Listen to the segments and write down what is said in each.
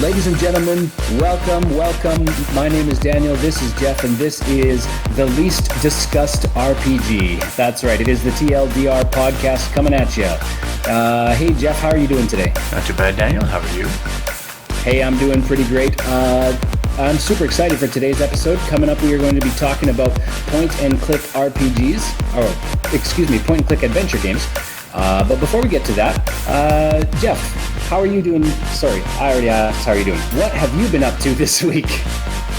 Ladies and gentlemen, welcome. My name is Daniel, this is Jeff, and this is the Least Discussed RPG. That's right, it is the TLDR podcast coming at you. Hey Jeff, how are you doing today? Not too bad, Daniel. How are you? Hey, I'm doing pretty great. I'm super excited for today's episode. Coming up, we are going to be talking about point-and-click RPGs, point-and-click adventure games. But before we get to that, Jeff, how are you doing? Sorry, I already asked how are you doing. What have you been up to this week?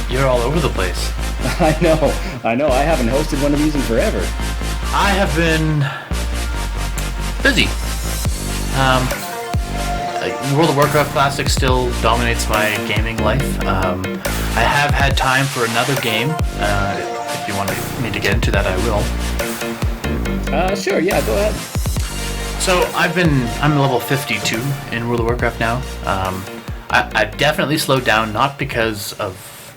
You're all over the place. I know. I haven't hosted one of these in forever. I have been busy. World of Warcraft Classic still dominates my gaming life. I have had time for another game. If you want me to get into that, I will. Sure, yeah, go ahead. So I'm level 52 in World of Warcraft now. I've definitely slowed down, not because of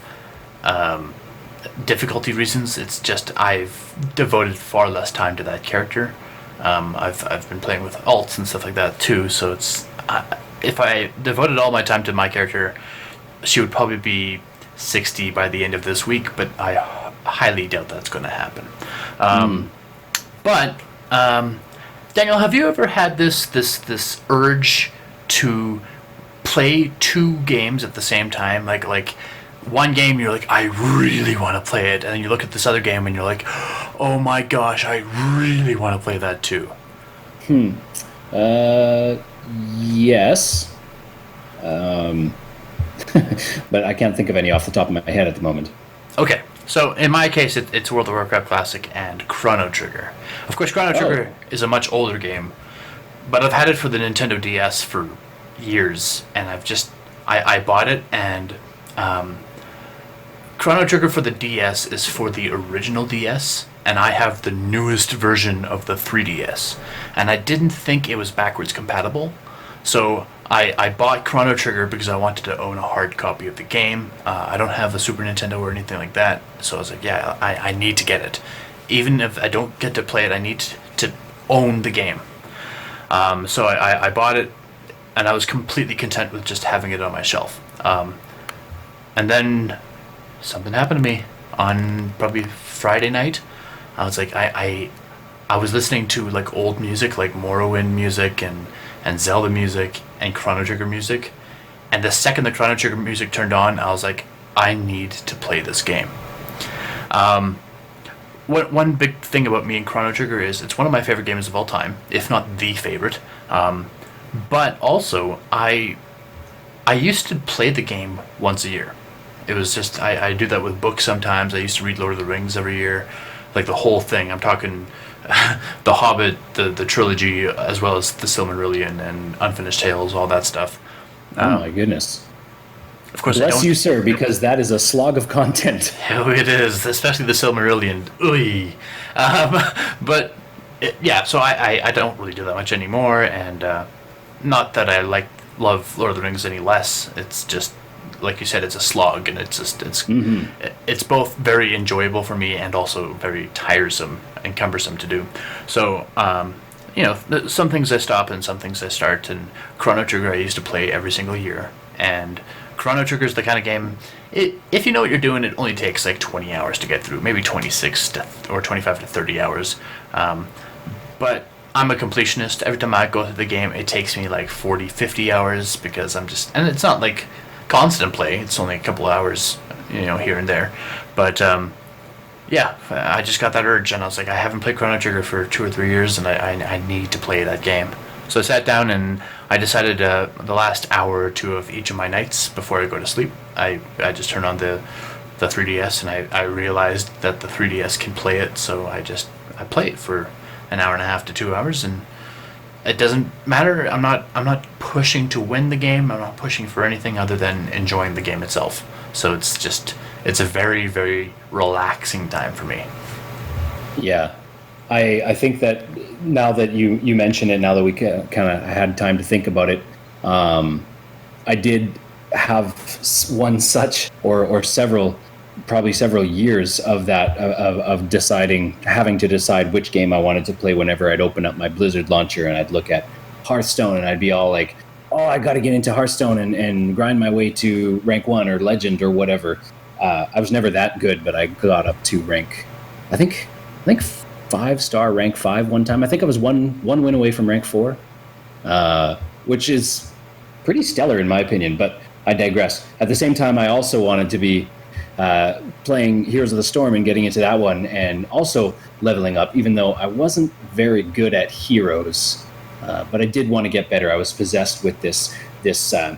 difficulty reasons. It's just I've devoted far less time to that character. I've been playing with alts and stuff like that too. So it's if I devoted all my time to my character, she would probably be 60 by the end of this week. But I highly doubt that's going to happen. But Daniel, have you ever had this urge to play two games at the same time? Like one game you're like, I really want to play it, and then you look at this other game and you're like, oh my gosh, I really want to play that too. Yes. But I can't think of any off the top of my head at the moment. Okay. So in my case, it's World of Warcraft Classic and Chrono Trigger. Of course, Chrono Trigger is a much older game, but I've had it for the Nintendo DS for years, and I bought it, and Chrono Trigger for the DS is for the original DS, and I have the newest version of the 3DS, and I didn't think it was backwards compatible, so I bought Chrono Trigger because I wanted to own a hard copy of the game. I don't have a Super Nintendo or anything like that, so I was like, yeah, I need to get it. Even if I don't get to play it, I need to own the game. So I bought it, and I was completely content with just having it on my shelf. And then something happened to me on probably Friday night. I was like, I was listening to like old music, like Morrowind music and Zelda music and Chrono Trigger music, and the second the Chrono Trigger music turned on, I was like, I need to play this game. One big thing about me and Chrono Trigger is it's one of my favorite games of all time, if not the favorite. But also, I used to play the game once a year. It was just, I do that with books sometimes. I used to read Lord of the Rings every year, like the whole thing. I'm talking The Hobbit, the trilogy, as well as The Silmarillion and Unfinished Tales, all that stuff. Oh my goodness. Of course, bless you, sir, because that is a slog of content. Oh, it is, especially The Silmarillion. Ooh. So I don't really do that much anymore, and not that I love Lord of the Rings any less. It's just, like you said, it's a slog, and it's both very enjoyable for me and also very tiresome and cumbersome to do. So, some things I stop and some things I start, and Chrono Trigger I used to play every single year, and Chrono Trigger is the kind of game, if you know what you're doing, it only takes like 20 hours to get through, maybe 26 or 25 to 30 hours, but I'm a completionist. Every time I go through the game, it takes me like 40, 50 hours, because and it's not like constant play, it's only a couple hours, here and there, but I just got that urge, and I was like, I haven't played Chrono Trigger for 2 or 3 years, and I need to play that game. So I sat down and I decided the last hour or two of each of my nights before I go to sleep, I just turn on the 3DS, and I realized that the 3DS can play it, so I play it for an hour and a half to 2 hours, and it doesn't matter. I'm not pushing to win the game. I'm not pushing for anything other than enjoying the game itself. So it's a very, very relaxing time for me. Yeah, I think that now that you mention it, now that we kind of had time to think about it, I did have one such or several, probably several years of that, of having to decide which game I wanted to play whenever I'd open up my Blizzard launcher and I'd look at Hearthstone and I'd be all like, oh, I got to get into Hearthstone and grind my way to rank 1 or legend or whatever. I was never that good, but I got up to rank, I think 5-star rank 5 one time. I think I was one win away from rank 4, which is pretty stellar in my opinion, but I digress. At the same time, I also wanted to be playing Heroes of the Storm and getting into that one and also leveling up, even though I wasn't very good at Heroes. But I did want to get better. I was possessed with this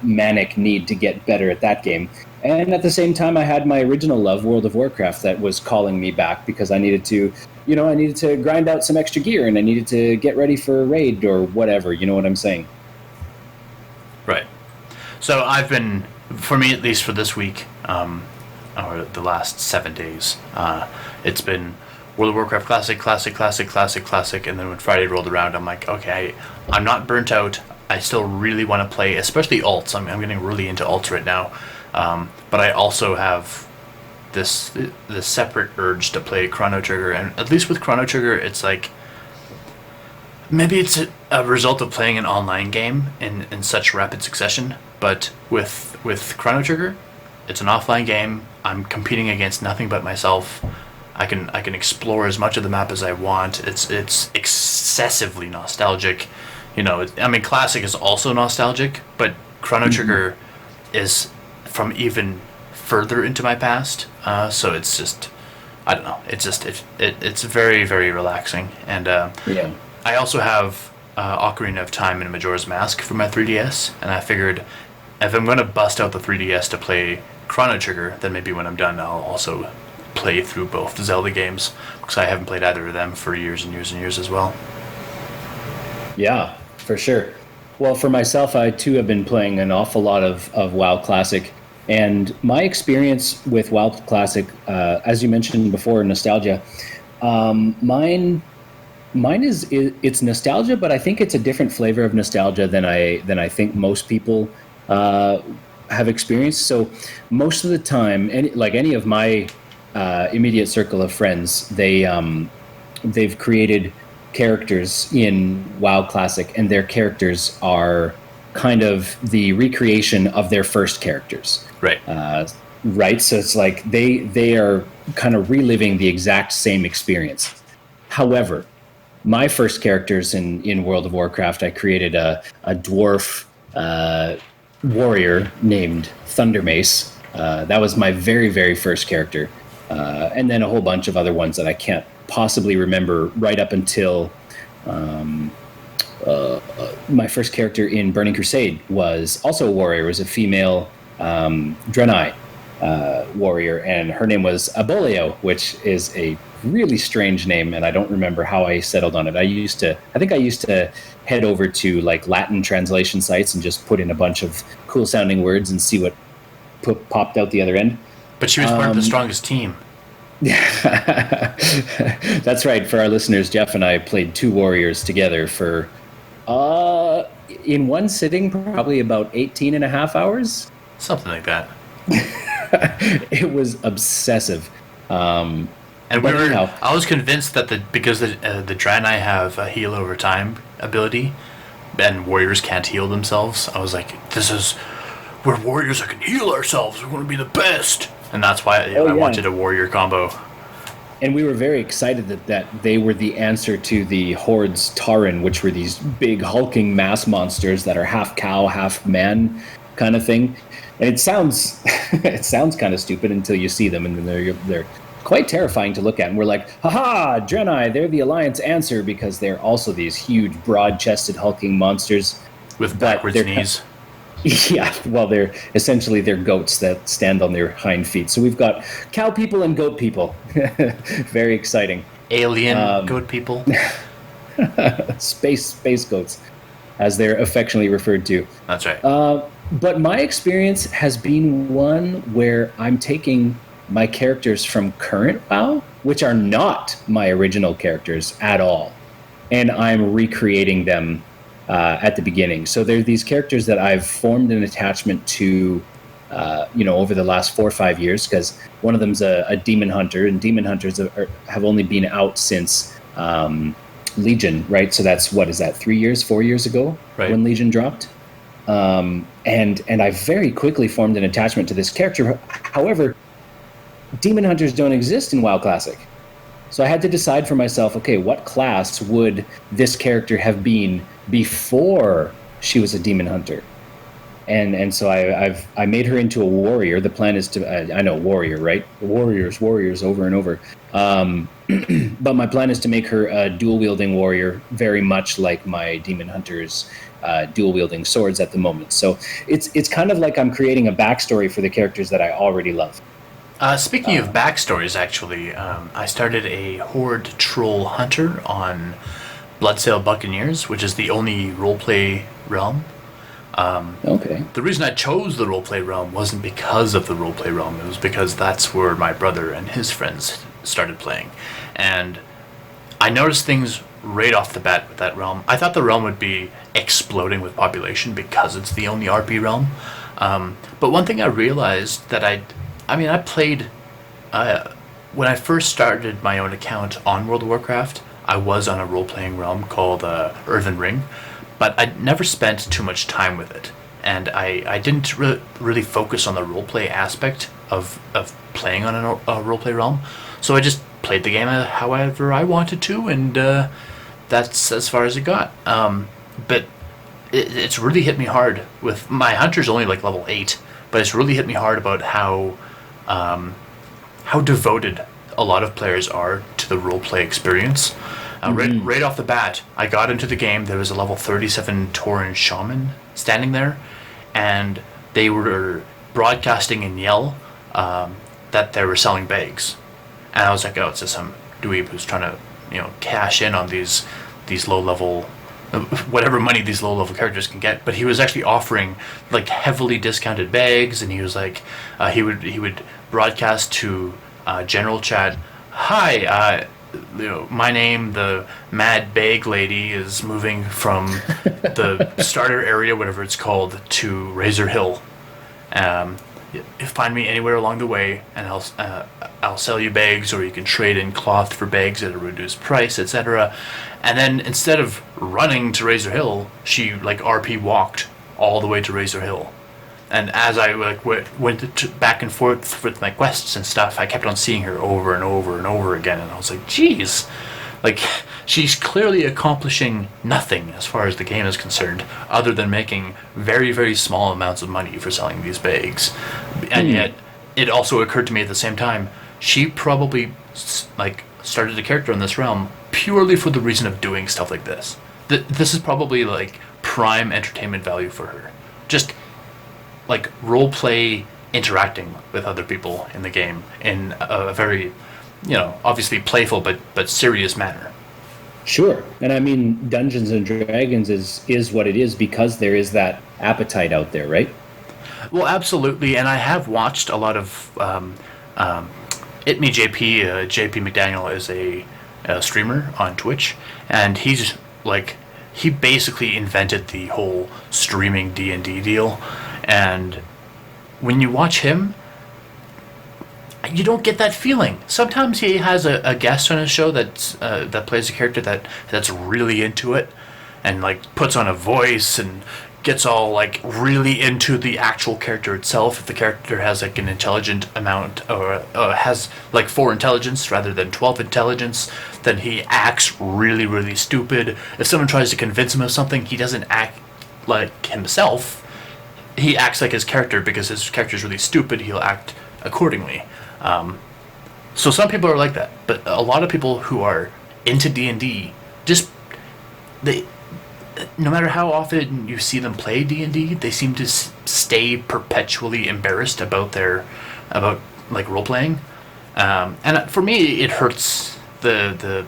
manic need to get better at that game. And at the same time, I had my original love, World of Warcraft, that was calling me back because I needed to, grind out some extra gear and I needed to get ready for a raid or whatever. You know what I'm saying? Right. So I've been, for me at least for this week, or the last 7 days, it's been World of Warcraft Classic, and then when Friday rolled around, I'm like, okay, I'm not burnt out. I still really want to play, especially alts. I'm getting really into alts right now. But I also have this separate urge to play Chrono Trigger, and at least with Chrono Trigger, it's like maybe it's a result of playing an online game in such rapid succession. But with Chrono Trigger, it's an offline game. I'm competing against nothing but myself. I can explore as much of the map as I want. It's excessively nostalgic. Classic is also nostalgic, but Chrono Trigger is from even further into my past, so it's just, I don't know, it's very, very relaxing. And I also have Ocarina of Time and Majora's Mask for my 3DS, and I figured if I'm going to bust out the 3DS to play Chrono Trigger, then maybe when I'm done I'll also play through both Zelda games, because I haven't played either of them for years and years and years as well. Yeah, for sure. Well, for myself, I too have been playing an awful lot of WoW Classic. And my experience with WoW Classic, as you mentioned before, nostalgia, mine is it's nostalgia, but I think it's a different flavor of nostalgia than I think most people have experienced. So most of the time, any of my immediate circle of friends, they've created characters in WoW Classic, and their characters are kind of the recreation of their first characters. Right. Right. So it's like they are kind of reliving the exact same experience. However, my first characters in World of Warcraft, I created a dwarf warrior named Thundermace. That was my very, very first character. And then a whole bunch of other ones that I can't possibly remember right up until my first character in Burning Crusade was also a warrior. It was a female Draenei warrior, and her name was Aboleo, which is a really strange name, and I don't remember how I settled on it. I think I used to head over to like Latin translation sites and just put in a bunch of cool sounding words and see what popped out the other end. But she was part of the strongest team. That's right. For our listeners, Jeff and I played 2 warriors together for in one sitting probably about 18 and a half hours. Something like that. It was obsessive. And I was convinced that because the Draenei have a heal over time ability, and warriors can't heal themselves, I was like, we're warriors that can heal ourselves. We're going to be the best. And that's why I wanted a warrior combo. And we were very excited that they were the answer to the Horde's Tauren, which were these big hulking mass monsters that are half cow, half man kind of thing. And it sounds kind of stupid until you see them, and they're quite terrifying to look at. And we're like, haha, Draenei, they're the Alliance answer, because they're also these huge, broad-chested, hulking monsters. With backwards knees. Yeah, well, they're goats that stand on their hind feet. So we've got cow people and goat people. Very exciting. Alien goat people. Space goats, as they're affectionately referred to. That's right. But my experience has been one where I'm taking my characters from current WoW, which are not my original characters at all, and I'm recreating them at the beginning. So they're these characters that I've formed an attachment to, over the last 4 or 5 years, because one of them's a demon hunter, and demon hunters have only been out since Legion, right? So that's, 3 years, 4 years ago, right, when Legion dropped? and I very quickly formed an attachment to this character. However, demon hunters don't exist in WoW Classic. So I had to decide for myself, okay, what class would this character have been before she was a demon hunter? And so I made her into a warrior. The plan is to, I know warrior, right? Warriors over and over. But my plan is to make her a dual wielding warrior, very much like my demon hunters dual wielding swords at the moment. So it's kind of like I'm creating a backstory for the characters that I already love. Speaking of backstories, actually, I started a Horde Troll Hunter on Bloodsail Buccaneers, which is the only roleplay realm. Okay. The reason I chose the roleplay realm wasn't because of the roleplay realm. It was because that's where my brother and his friends started playing. And I noticed things right off the bat with that realm. I thought the realm would be exploding with population because it's the only RP realm. But one thing I realized that I played, when I first started my own account on World of Warcraft, I was on a role-playing realm called Earthen Ring, but I never spent too much time with it. And I didn't really focus on the roleplay aspect of playing on a roleplay realm. So I just played the game however I wanted to, and that's as far as it got. But it's really hit me hard with my hunter's only like level 8, but it's really hit me hard about how devoted a lot of players are to the roleplay experience. Right off the bat, I got into the game, there was a level 37 Tauren Shaman standing there, and they were broadcasting in Yell that they were selling bags. And I was like, oh, it's just some dweeb who's trying to, cash in on these low-level, whatever money these low-level characters can get. But he was actually offering, like, heavily discounted bags, and he was like, he would broadcast to general chat, hi, my name, the Mad Bag Lady, is moving from the starter area, whatever it's called, to Razor Hill. Find me anywhere along the way, and I'll sell you bags, or you can trade in cloth for bags at a reduced price, etc. And then instead of running to Razor Hill, she RP walked all the way to Razor Hill. And as I went back and forth with my quests and stuff, I kept on seeing her over and over and over again, and I was like, geez, she's clearly accomplishing nothing as far as the game is concerned, other than making very, very small amounts of money for selling these bags. And yet, it also occurred to me at the same time, she probably started a character in this realm purely for the reason of doing stuff like this. This is probably prime entertainment value for her. Just role play, interacting with other people in the game in a very, obviously playful but serious manner. Sure. And I mean, Dungeons and Dragons is what it is because there is that appetite out there, right? Well, absolutely. And I have watched a lot of JP McDaniel is a streamer on Twitch, and he's he basically invented the whole streaming D&D deal. And when you watch him, you don't get that feeling. Sometimes he has a guest on his show that plays a character that's really into it, and puts on a voice and gets all really into the actual character itself. If the character has an intelligent amount, or has 4 intelligence rather than 12 intelligence, then he acts really, really stupid. If someone tries to convince him of something, he doesn't act like himself. He acts like his character because his character is really stupid. He'll act accordingly. So some people are like that, but a lot of people who are into D&D no matter how often you see them play D&D, they seem to stay perpetually embarrassed about role playing. And for me, it hurts the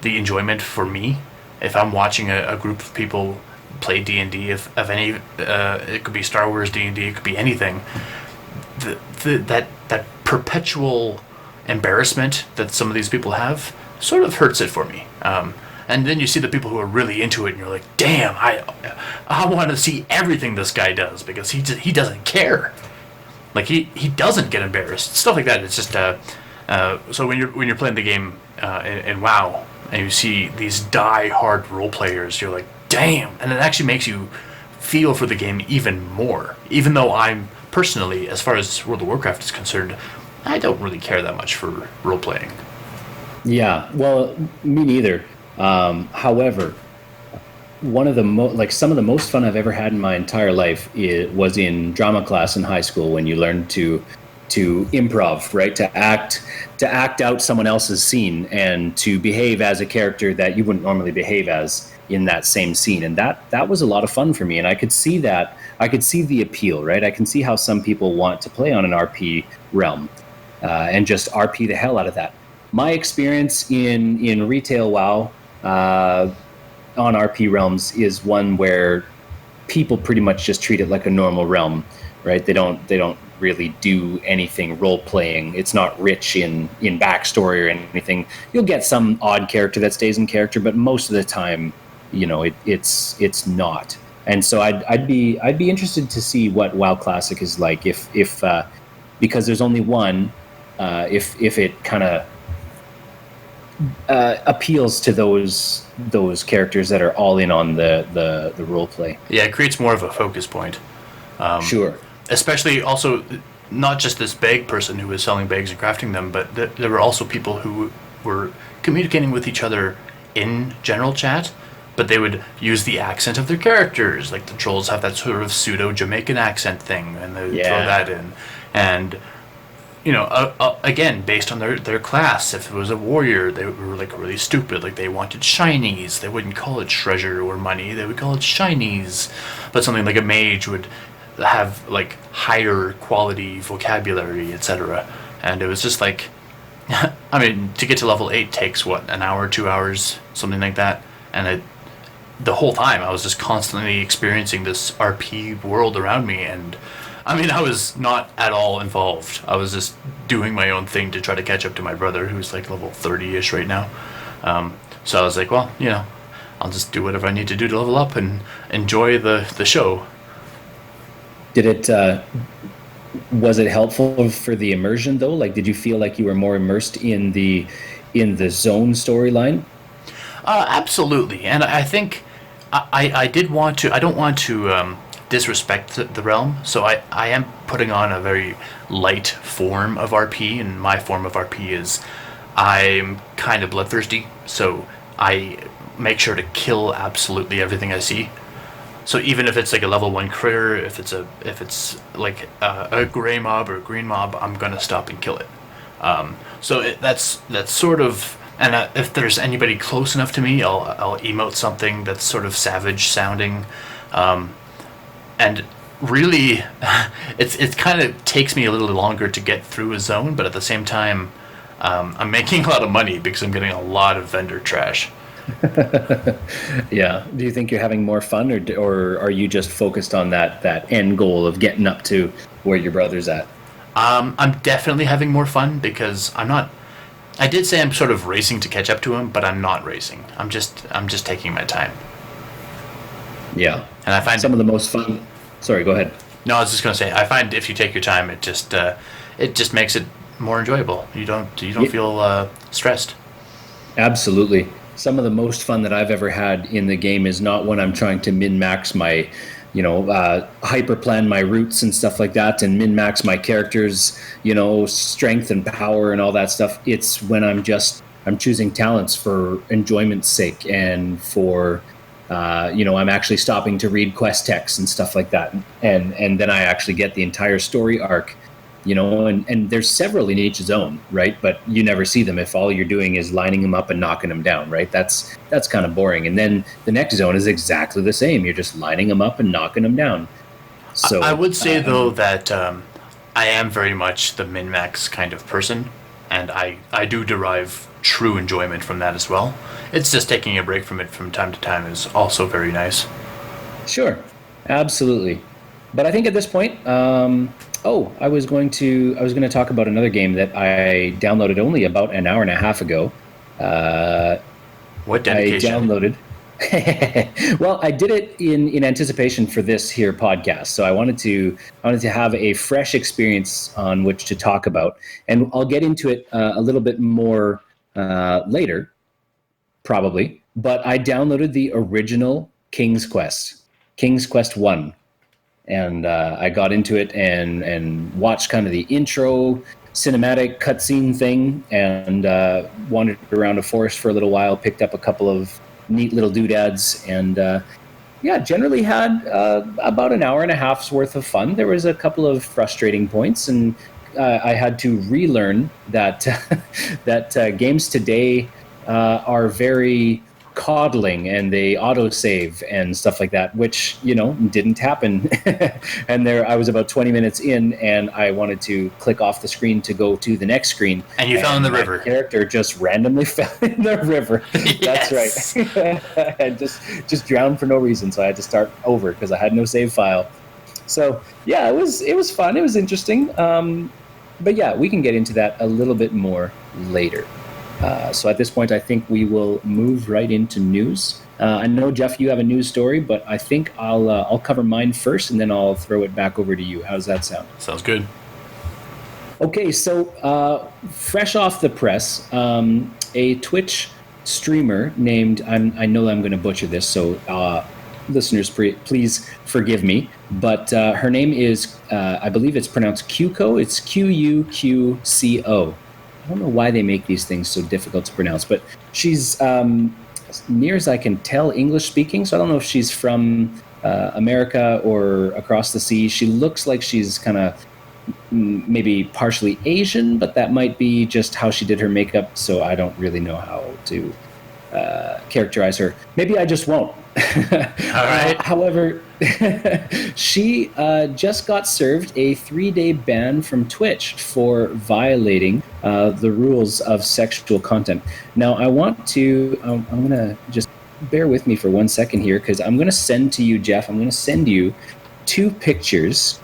enjoyment for me if I'm watching a group of people play D&D, if any, it could be Star Wars D&D, it could be anything. That perpetual embarrassment that some of these people have sort of hurts it for me. And then you see the people who are really into it, and you're like, damn, I want to see everything this guy does, because he doesn't care. He doesn't get embarrassed. Stuff like that. It's just so when you're playing the game in WoW, and you see these die-hard role players, you're like, damn, and it actually makes you feel for the game even more. Even though I'm personally, as far as World of Warcraft is concerned, I don't really care that much for role playing. Yeah, well, me neither. However, one of the some of the most fun I've ever had in my entire life was in drama class in high school when you learned to improv, right? To act out someone else's scene and to behave as a character that you wouldn't normally behave as in that same scene. And that was a lot of fun for me. And I could see that. I could see the appeal, right? I can see how some people want to play on an RP realm and just RP the hell out of that. My experience in retail WoW on RP realms is one where people pretty much just treat it like a normal realm, right? They don't really do anything role playing. It's not rich in backstory or anything. You'll get some odd character that stays in character, but most of the time, it's not. And so I'd be interested to see what WoW Classic is like if because there's only one, if it kind of appeals to those characters that are all in on the role play. Yeah, it creates more of a focus point. Sure. Especially also, not just this bag person who was selling bags and crafting them, but there were also people who were communicating with each other in general chat, but they would use the accent of their characters. Like the trolls have that sort of pseudo Jamaican accent thing, and they throw that in. And again, based on their class, if it was a warrior, they were like really stupid. Like they wanted shinies. They wouldn't call it treasure or money. They would call it shinies. But something like a mage would have like higher quality vocabulary, etc. And it was just like, I mean, to get to level 8 takes what, an hour, 2 hours, something like that. And the whole time I was just constantly experiencing this RP world around me, and I mean, I was not at all involved. I was just doing my own thing to try to catch up to my brother, who's like level 30-ish right now. So I was like, well, I'll just do whatever I need to do to level up and enjoy the show. Did it? Was it helpful for the immersion though? Like, did you feel like you were more immersed in the zone storyline? Absolutely, and I think I did want to. I don't want to disrespect the realm, so I am putting on a very light form of RP, and my form of RP is I'm kind of bloodthirsty, so I make sure to kill absolutely everything I see. So even if it's like a level 1 critter, if it's like a gray mob or a green mob, I'm gonna stop and kill it. That's sort of, and if there's anybody close enough to me, I'll emote something that's sort of savage sounding, and really, it kind of takes me a little longer to get through a zone, but at the same time, I'm making a lot of money because I'm getting a lot of vendor trash. Yeah. Do you think you're having more fun, or are you just focused on that end goal of getting up to where your brother's at? I'm definitely having more fun because I'm not. I did say I'm sort of racing to catch up to him, but I'm not racing. I'm just taking my time. Yeah. And I find some of the most fun. Sorry, go ahead. No, I was just gonna say I find if you take your time, it just makes it more enjoyable. You don't feel stressed. Absolutely. Some of the most fun that I've ever had in the game is not when I'm trying to min-max my, hyper-plan my routes and stuff like that, and min-max my characters, strength and power and all that stuff. It's when I'm choosing talents for enjoyment's sake and for, I'm actually stopping to read quest texts and stuff like that. And then I actually get the entire story arc. And there's several in each zone, right? But you never see them if all you're doing is lining them up and knocking them down, right? That's kind of boring. And then the next zone is exactly the same. You're just lining them up and knocking them down. So I would say though that I am very much the min-max kind of person, and I do derive true enjoyment from that as well. It's just taking a break from it from time to time is also very nice. Sure, absolutely. But I think at this point, I was going to talk about another game that I downloaded only about an hour and a half ago. What dedication? I downloaded. Well, I did it in anticipation for this here podcast, so I wanted to have a fresh experience on which to talk about, and I'll get into it a little bit more later, probably. But I downloaded the original King's Quest. King's Quest 1. And I got into it and watched kind of the intro cinematic cutscene thing, and wandered around a forest for a little while, picked up a couple of neat little doodads, and generally had about an hour and a half's worth of fun. There was a couple of frustrating points, and I had to relearn that that games today are very coddling, and they autosave and stuff like that, which didn't happen. And there I was about 20 minutes in, and I wanted to click off the screen to go to the next screen, and you fell in the my river. Character just randomly fell in the river. Yes. That's right. And just drowned for no reason, so I had to start over because I had no save file. So yeah, it was fun, it was interesting. But yeah, we can get into that a little bit more later. So at this point, I think we will move right into news. I know, Jeff, you have a news story, but I think I'll cover mine first, and then I'll throw it back over to you. How does that sound? Sounds good. Okay, so fresh off the press, a Twitch streamer named, I know I'm going to butcher this, so listeners, please forgive me, but her name is, I believe it's pronounced Qco. It's Quuqco. I don't know why they make these things so difficult to pronounce, but she's, near as I can tell, English speaking. So I don't know if she's from America or across the sea. She looks like she's kind of maybe partially Asian, but that might be just how she did her makeup. So I don't really know how to characterize her. Maybe I just won't. All right. However, she just got served a 3-day ban from Twitch for violating the rules of sexual content. Now, I want to, I'm going to just bear with me for 1 second here, because I'm going to send to you, Jeff, I'm going to send you 2 pictures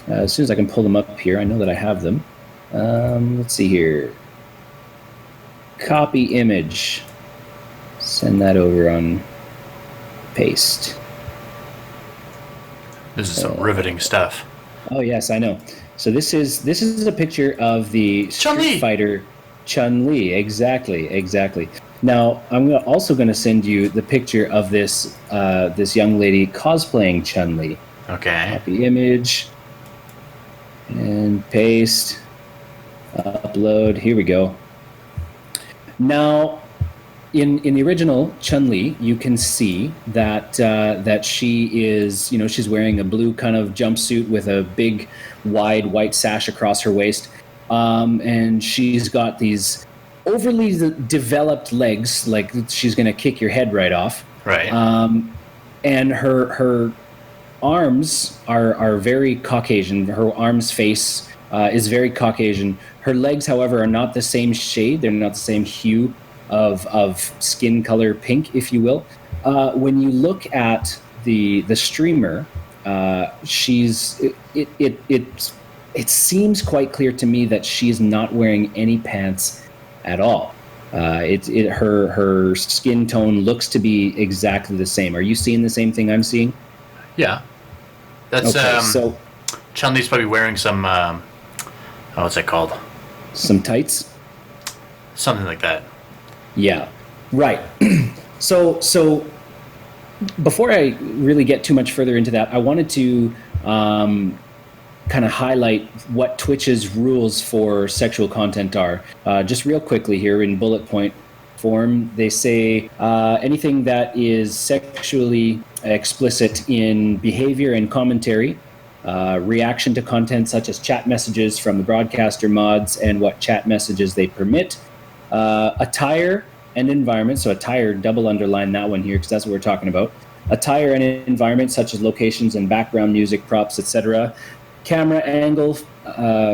as soon as I can pull them up here. I know that I have them. Let's see here. Copy image. Send that over on paste. This is some riveting stuff. Oh yes, I know. So this is a picture of the Street Fighter Chun-Li. Exactly. Now I'm also going to send you the picture of this this young lady cosplaying Chun-Li. Okay. Copy image and paste. Upload. Here we go. Now, in the original Chun-Li, you can see that that she is, she's wearing a blue kind of jumpsuit with a big, wide white sash across her waist, and she's got these overly developed legs, like she's going to kick your head right off. Right. And her arms are very Caucasian. Her arms face is very Caucasian. Her legs, however, are not the same shade. They're not the same hue of skin color pink, if you will. When you look at the streamer, it seems quite clear to me that she's not wearing any pants at all. Her skin tone looks to be exactly the same. Are you seeing the same thing I'm seeing? Yeah. That's okay, so Chun-Li's probably wearing some what's that called? Some tights? Something like that. Yeah, right. So before I really get too much further into that, I wanted to kind of highlight what Twitch's rules for sexual content are. Just real quickly here in bullet point form, they say anything that is sexually explicit in behavior and commentary, reaction to content such as chat messages from the broadcaster mods and what chat messages they permit, attire and environment. So attire, double underline that one here because that's what we're talking about. Attire and environment such as locations and background music, props, etc. Camera angle,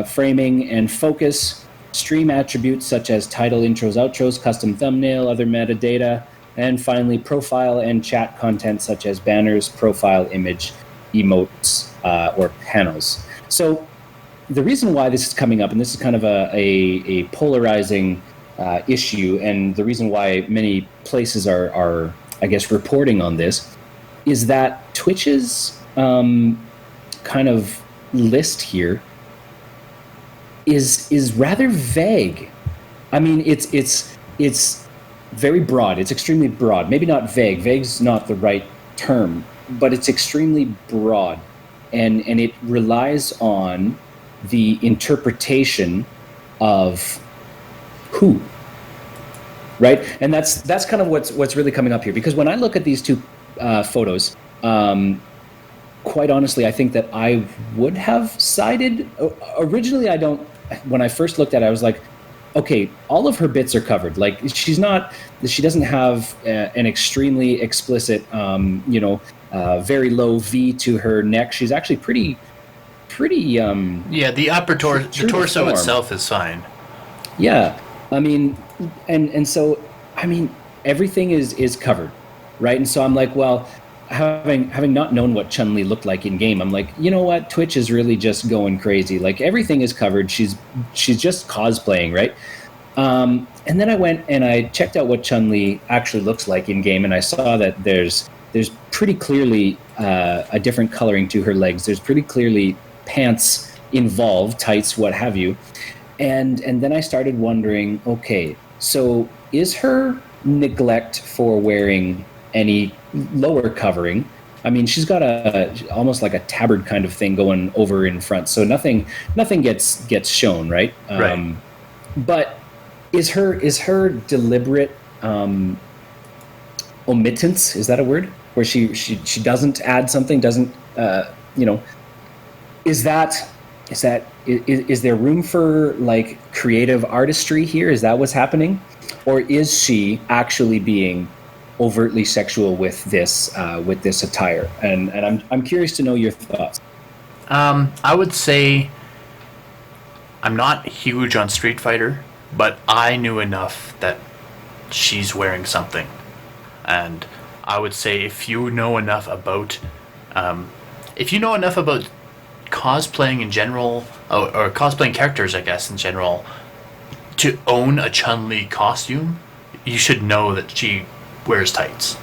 framing and focus. Stream attributes such as title, intros, outros, custom thumbnail, other metadata. And finally, profile and chat content such as banners, profile image, emotes, or panels. So the reason why this is coming up, and this is kind of a polarizing issue, and the reason why many places are I guess, reporting on this, is that Twitch's kind of list here is rather vague. I mean, it's very broad. It's extremely broad. Maybe not vague. Vague's not the right term. but it's extremely broad, and it relies on the interpretation of who, right? And that's kind of what's really coming up here, because when I look at these two photos, quite honestly, I think that I would have sided. Originally, I don't. When I first looked at it, I was like, okay, all of her bits are covered. Like she doesn't have an extremely explicit, very low V to her neck. She's actually pretty. Yeah, the upper the torso form. itself is fine. Yeah, I mean, and so I mean, everything is covered, right? And so I'm like, well, having not known what Chun-Li looked like in game, I'm like, you know what, Twitch is really just going crazy. Like everything is covered. She's just cosplaying, right? And then I went and I checked out what Chun-Li actually looks like in game, and I saw that there's pretty clearly a different coloring to her legs. There's pretty clearly pants involved, tights, what have you. And then I started wondering, okay, so is her neglect for wearing any lower covering? I mean, she's got almost like a tabard kind of thing going over in front, so nothing gets shown, right? Right. But is her deliberate omittance, is that a word, where she doesn't add something, doesn't is there room for like creative artistry here? Is that what's happening, or is she actually being overtly sexual with this attire? And I'm curious to know your thoughts. I would say I'm not huge on Street Fighter, but I knew enough that she's wearing something, and I would say if you know enough about cosplaying in general, or cosplaying characters, I guess, in general, to own a Chun-Li costume, you should know that she wears tights.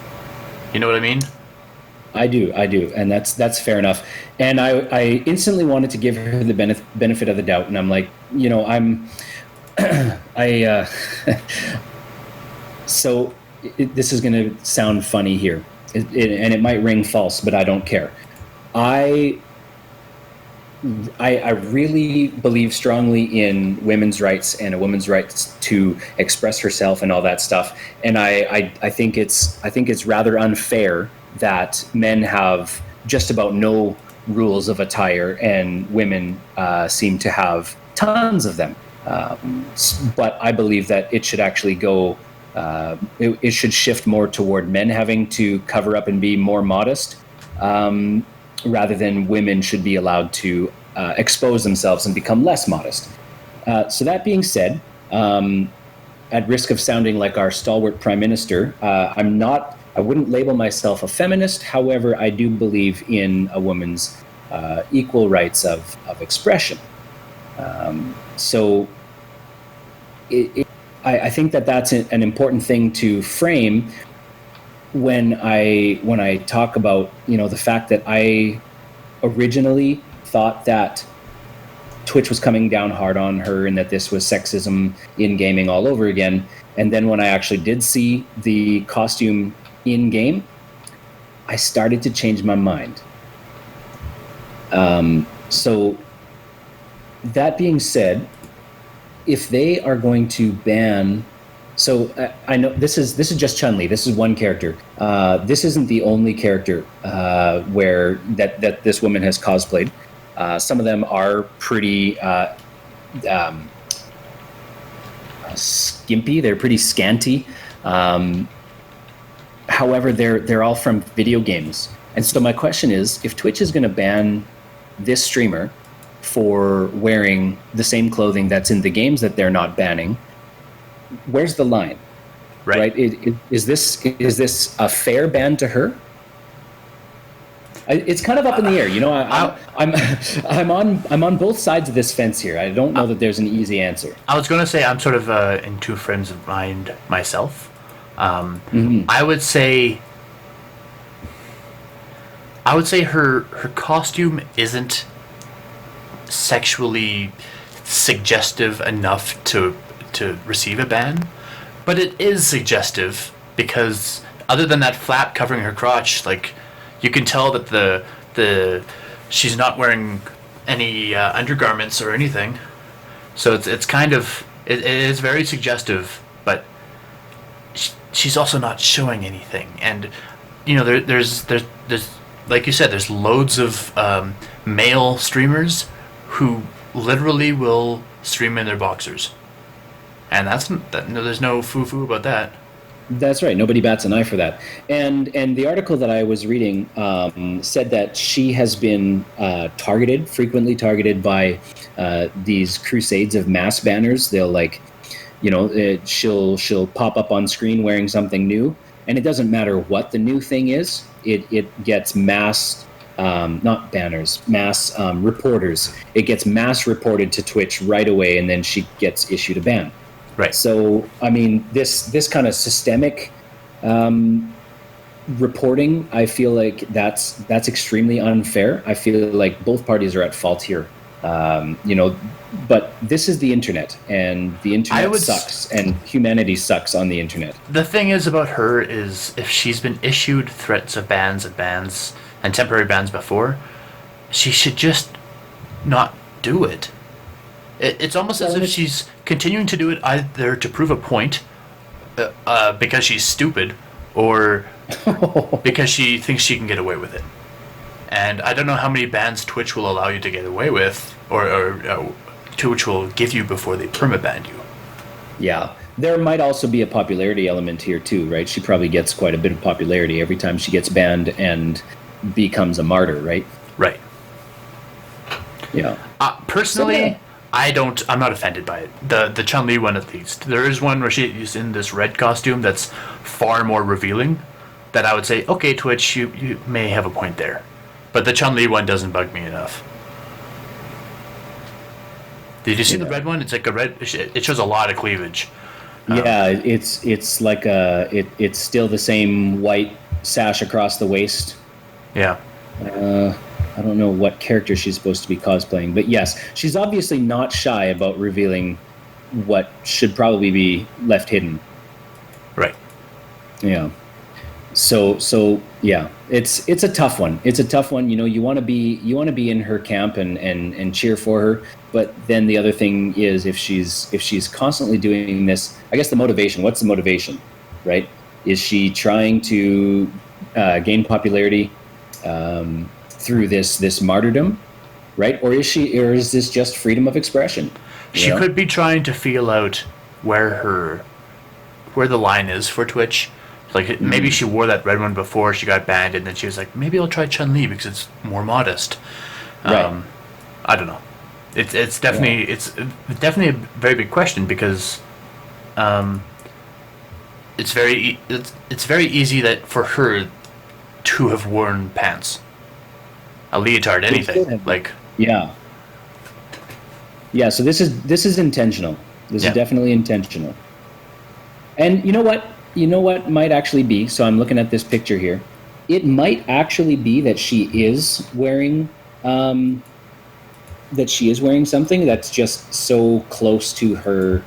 You know what I mean? I do, and that's fair enough. And I instantly wanted to give her the benefit of the doubt, and I'm like, so this is going to sound funny here, and it might ring false, but I don't care. I really believe strongly in women's rights and a woman's rights to express herself and all that stuff. And I think it's rather unfair that men have just about no rules of attire and women seem to have tons of them. But I believe that it should actually go. It should shift more toward men having to cover up and be more modest, rather than women should be allowed to expose themselves and become less modest. So that being said, at risk of sounding like our stalwart prime minister, I wouldn't label myself a feminist. However, I do believe in a woman's equal rights of expression. So I think that's an important thing to frame when I talk about the fact that I originally thought that Twitch was coming down hard on her and that this was sexism in gaming all over again. And then when I actually did see the costume in game, I started to change my mind. So that being said, if they are going to ban, so I know this is just Chun-Li. This is one character. This isn't the only character where that this woman has cosplayed. Some of them are pretty skimpy. They're pretty scanty. However, they're all from video games. And so my question is, if Twitch is going to ban this streamer for wearing the same clothing that's in the games that they're not banning, where's the line? Right? Is this a fair ban to her? It's kind of up in the air. I'm on both sides of this fence here. I don't know that there's an easy answer. I was going to say I'm sort of in two frames of mind myself. I would say her costume isn't sexually suggestive enough to receive a ban, but it is suggestive because other than that flap covering her crotch, like, You can tell that the she's not wearing any undergarments or anything. So it's kind of it is very suggestive, but she's also not showing anything. And there's like you said, there's loads of male streamers who literally will stream in their boxers, and there's no foo about that. That's right. Nobody bats an eye for that. And the article that I was reading said that she has been frequently targeted by these crusades of mass banners. They'll she'll pop up on screen wearing something new, and it doesn't matter what the new thing is. It gets mass, not banners, mass reporters. It gets mass reported to Twitch right away, and then she gets issued a ban. Right. So, I mean, this kind of systemic reporting, I feel like that's extremely unfair. I feel like both parties are at fault here. But this is the internet, and the internet sucks, and humanity sucks on the internet. The thing is about her is if she's been issued threats of bans and temporary bans before, she should just not do it. It's almost as if she's continuing to do it either to prove a point, because she's stupid, or because she thinks she can get away with it. And I don't know how many bans Twitch will allow you to get away with, or Twitch will give you before they permaban you. Yeah. There might also be a popularity element here too, right? She probably gets quite a bit of popularity every time she gets banned and becomes a martyr, right? Right. Yeah. Personally, I'm not offended by it. The Chun-Li one, at least. There is one where she's in this red costume that's far more revealing, that I would say, okay, Twitch, you may have a point there. But the Chun-Li one doesn't bug me enough. Did you see the red one? It's like a red. It shows a lot of cleavage. Yeah, it's like it's still the same white sash across the waist. Yeah. I don't know what character she's supposed to be cosplaying, but yes, she's obviously not shy about revealing what should probably be left hidden. Right. Yeah. So yeah, it's a tough one. It's a tough one. You want to be in her camp and cheer for her, but then the other thing is if she's constantly doing this, I guess the motivation. What's the motivation, right? Is she trying to gain popularity through this martyrdom, right? Or is this just freedom of expression? She could be trying to feel out where the line is for Twitch. Like, maybe she wore that red one before she got banned, and then she was like, maybe I'll try Chun-Li because it's more modest. Right. I don't know. It's definitely a very big question because it's very easy that for her to have worn pants, a leotard, anything like. Yeah. So this is intentional. This is definitely intentional. And you know what? You know what might actually be? So I'm looking at this picture here. It might actually be that she is wearing something that's just so close to her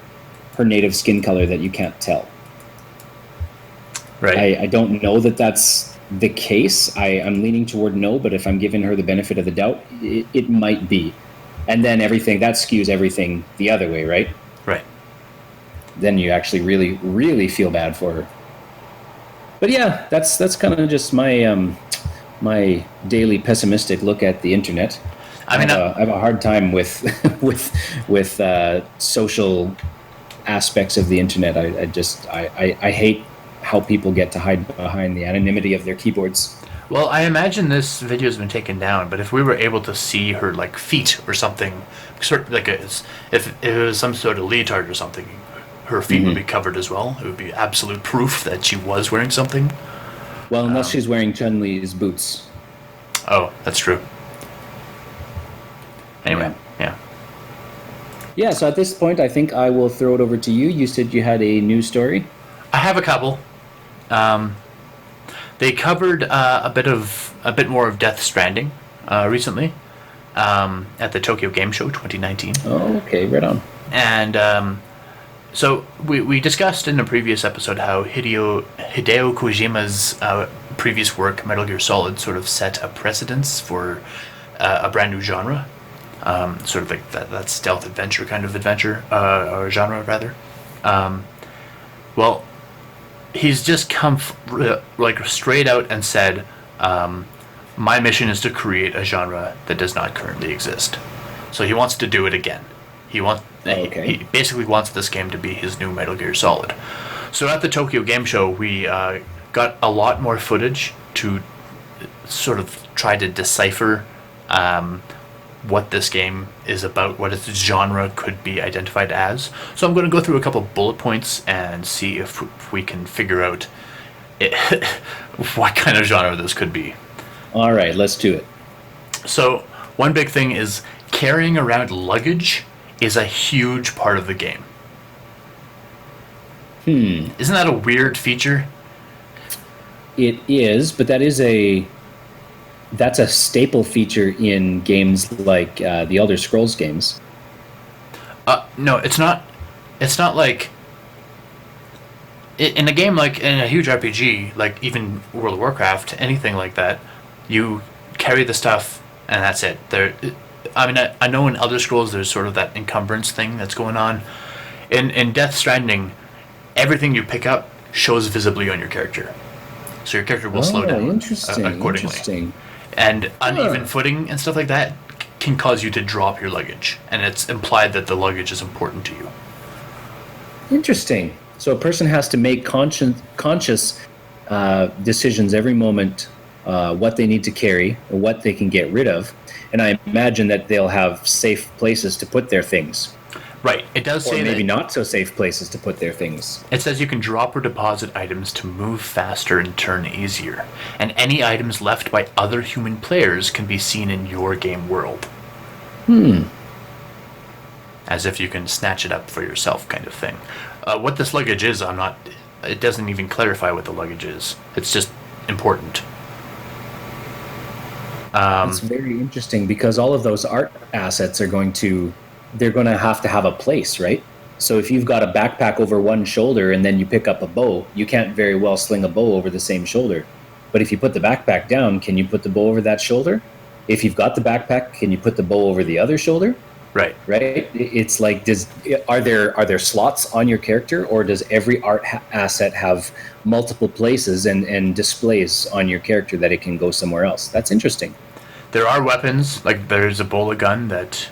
native skin color that you can't tell. Right. I don't know that that's the case. I'm leaning toward no, but if I'm giving her the benefit of the doubt, it might be. And then that skews everything the other way, right? Right. Then you actually really, really feel bad for her. But yeah, that's kind of just my my daily pessimistic look at the internet. I have a hard time with social aspects of the internet. I hate how people get to hide behind the anonymity of their keyboards. Well, I imagine this video has been taken down, but if we were able to see her like feet or something, if it was some sort of leotard or something, her feet would be covered as well. It would be absolute proof that she was wearing something. Well, unless she's wearing Chun-Li's boots. Oh, that's true. Anyway, yeah. Yeah, so at this point, I think I will throw it over to you. You said you had a news story? I have a couple. They covered a bit more of Death Stranding recently at the Tokyo Game Show 2019. Oh, okay, right on. And so we discussed in a previous episode how Hideo Kojima's previous work, Metal Gear Solid, sort of set a precedence for a brand new genre, sort of like that stealth adventure kind of adventure, or genre rather. Well, he's just come like straight out and said, my mission is to create a genre that does not currently exist. So he wants to do it again. He basically wants this game to be his new Metal Gear Solid. So at the Tokyo Game Show, we got a lot more footage to sort of try to decipher what this game is about, what its genre could be identified as. So I'm going to go through a couple bullet points and see if we can figure out what kind of genre this could be. All right, let's do it. So one big thing is carrying around luggage is a huge part of the game. Isn't that a weird feature? It is, but that's a staple feature in games like the Elder Scrolls games. No, it's not. It's not like in a game like in a huge RPG, like even World of Warcraft, anything like that. You carry the stuff and that's it. I know in Elder Scrolls there's sort of that encumbrance thing that's going on. In Death Stranding, everything you pick up shows visibly on your character, so your character will slow down accordingly. Interesting. And uneven footing and stuff like that can cause you to drop your luggage, and it's implied that the luggage is important to you. Interesting. So a person has to make conscious decisions every moment, what they need to carry or what they can get rid of, and I imagine that they'll have safe places to put their things. Right. It does say or maybe not so safe places to put their things. It says you can drop or deposit items to move faster and turn easier, and any items left by other human players can be seen in your game world. As if you can snatch it up for yourself, kind of thing. What this luggage is, it doesn't even clarify what the luggage is. It's just important. It's very interesting because all of those art assets they're going to have a place, right? So if you've got a backpack over one shoulder and then you pick up a bow, you can't very well sling a bow over the same shoulder. But if you put the backpack down, can you put the bow over that shoulder? If you've got the backpack, can you put the bow over the other shoulder? Right. It's like, are there slots on your character, or does every art asset have multiple places and displays on your character that it can go somewhere else? That's interesting. There are weapons, like there's a bola gun that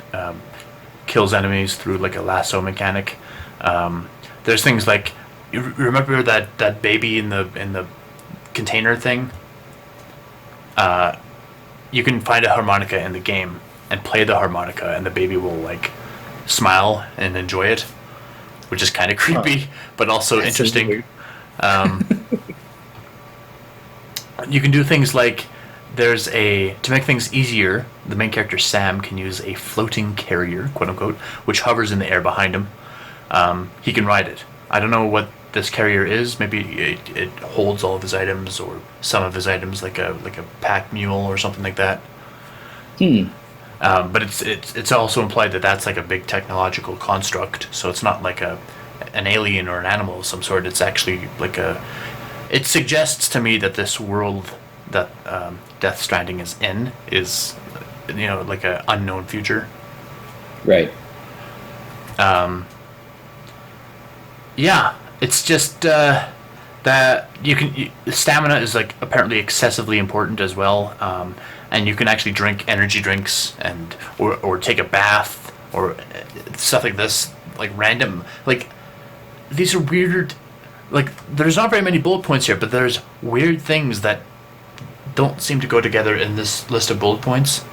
kills enemies through like a lasso mechanic. There's things like, you remember that baby in the container thing? You can find a harmonica in the game and play the harmonica, and the baby will like smile and enjoy it, which is kind of creepy, but also that's interesting. You can do things like, to make things easier, the main character Sam can use a floating carrier, quote unquote, which hovers in the air behind him. He can ride it. I don't know what this carrier is. Maybe it holds all of his items, or some of his items, like a pack mule or something like that. But it's also implied that that's like a big technological construct. So it's not like an alien or an animal of some sort. It's actually like it suggests to me that this world that Death Stranding is in is, like an unknown future. Right. Yeah, it's just that stamina is like apparently excessively important as well, and you can actually drink energy drinks or take a bath or stuff like this, like random, like these are weird. Like, there's not very many bullet points here, but there's weird things that don't seem to go together in this list of bullet points.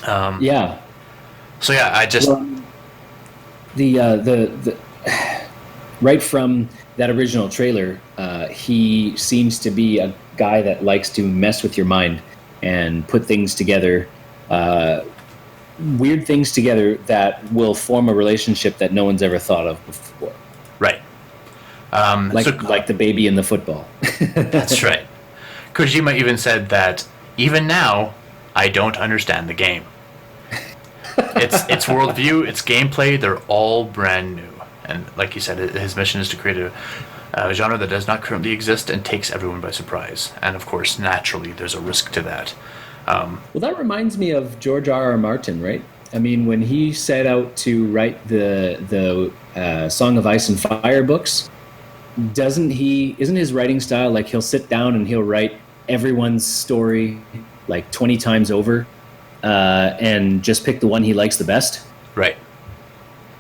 Yeah. So yeah, I just the right from that original trailer, he seems to be a guy that likes to mess with your mind and put things together, weird things together that will form a relationship that no one's ever thought of before. Right. Like the baby in the football. That's right. Kojima even said that, even now, I don't understand the game. Its worldview, its gameplay, they're all brand new. And like you said, his mission is to create A genre that does not currently exist and takes everyone by surprise. And of course, naturally, there's a risk to that. Well, that reminds me of George R. R. Martin, right? I mean, when he set out to write the Song of Ice and Fire books, doesn't he? Isn't his writing style like he'll sit down and he'll write everyone's story like 20 times over, and just pick the one he likes the best? Right.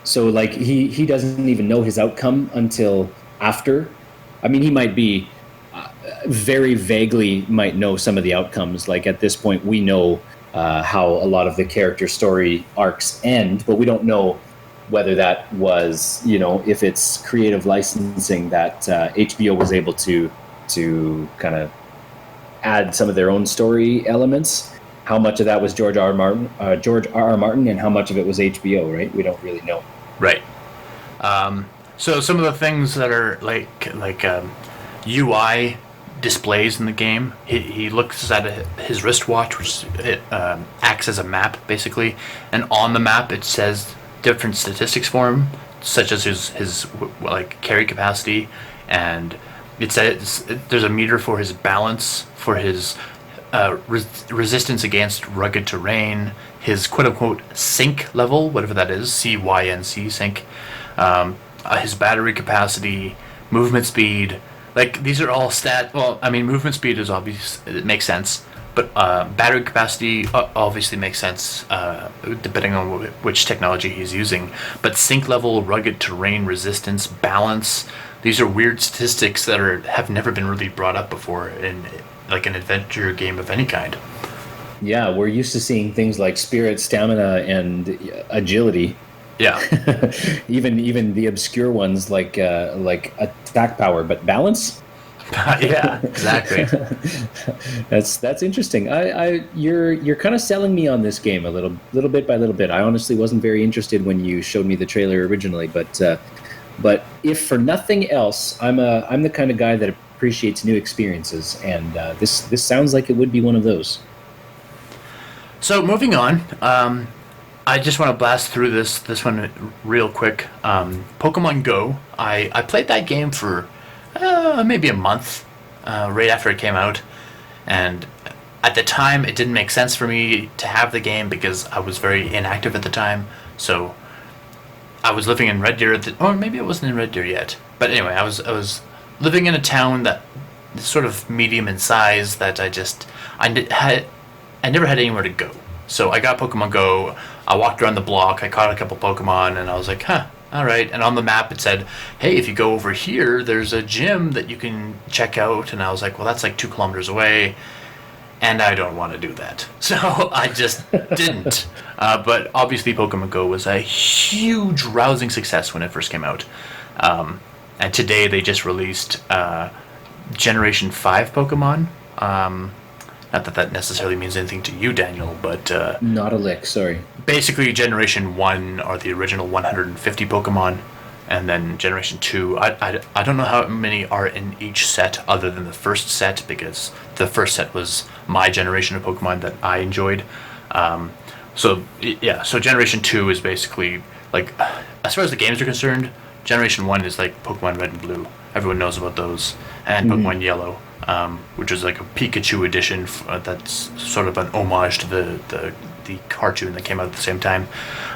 So like he doesn't even know his outcome until after. I mean, he might be very vaguely might know some of the outcomes. Like at this point, we know how a lot of the character story arcs end, but we don't know whether that was, if it's creative licensing that HBO was able to kind of add some of their own story elements. How much of that was George R. R. Martin, and how much of it was HBO? Right, we don't really know. Right. So some of the things that are like UI displays in the game, he looks at his wristwatch, which acts as a map basically, and on the map it says different statistics for him, such as his like carry capacity, and it says there's a meter for his balance, for his resistance against rugged terrain, his quote-unquote sync level, whatever that is, CYNC, sync, his battery capacity, movement speed. Like, these are all well, I mean, movement speed is obvious, it makes sense, but battery capacity obviously makes sense, depending on which technology he's using. But sync level, rugged terrain resistance, balance, these are weird statistics that have never been really brought up before in like an adventure game of any kind. Yeah, we're used to seeing things like spirit, stamina, and agility. Yeah. even the obscure ones like attack power, but balance. Yeah, exactly. That's interesting. You're kind of selling me on this game a little bit by little bit. I honestly wasn't very interested when you showed me the trailer originally, but if for nothing else, I'm the kind of guy that appreciates new experiences, and this sounds like it would be one of those. So moving on, I just want to blast through this one real quick. Pokemon Go. I played that game for maybe a month, right after it came out, and at the time it didn't make sense for me to have the game because I was very inactive at the time. So I was living in Red Deer or maybe I wasn't in Red Deer yet. But anyway, I was living in a town that is sort of medium in size that I never had anywhere to go. So I got Pokemon Go, I walked around the block, I caught a couple Pokemon, and I was like, alright. And on the map it said, hey, if you go over here, there's a gym that you can check out. And I was like, well, that's like 2 kilometers away, and I don't want to do that. So I just didn't. But obviously Pokemon Go was a huge, rousing success when it first came out. And today they just released Generation 5 Pokemon. Not that necessarily means anything to you, Daniel, but... Not a lick, sorry. Basically, Generation 1 are the original 150 Pokemon, and then Generation 2, I don't know how many are in each set other than the first set, because the first set was my generation of Pokemon that I enjoyed. So Generation 2 is basically, like, as far as the games are concerned, Generation 1 is like Pokemon Red and Blue. Everyone knows about those. And Pokemon Yellow, which is like a Pikachu edition that's sort of an homage to the cartoon that came out at the same time.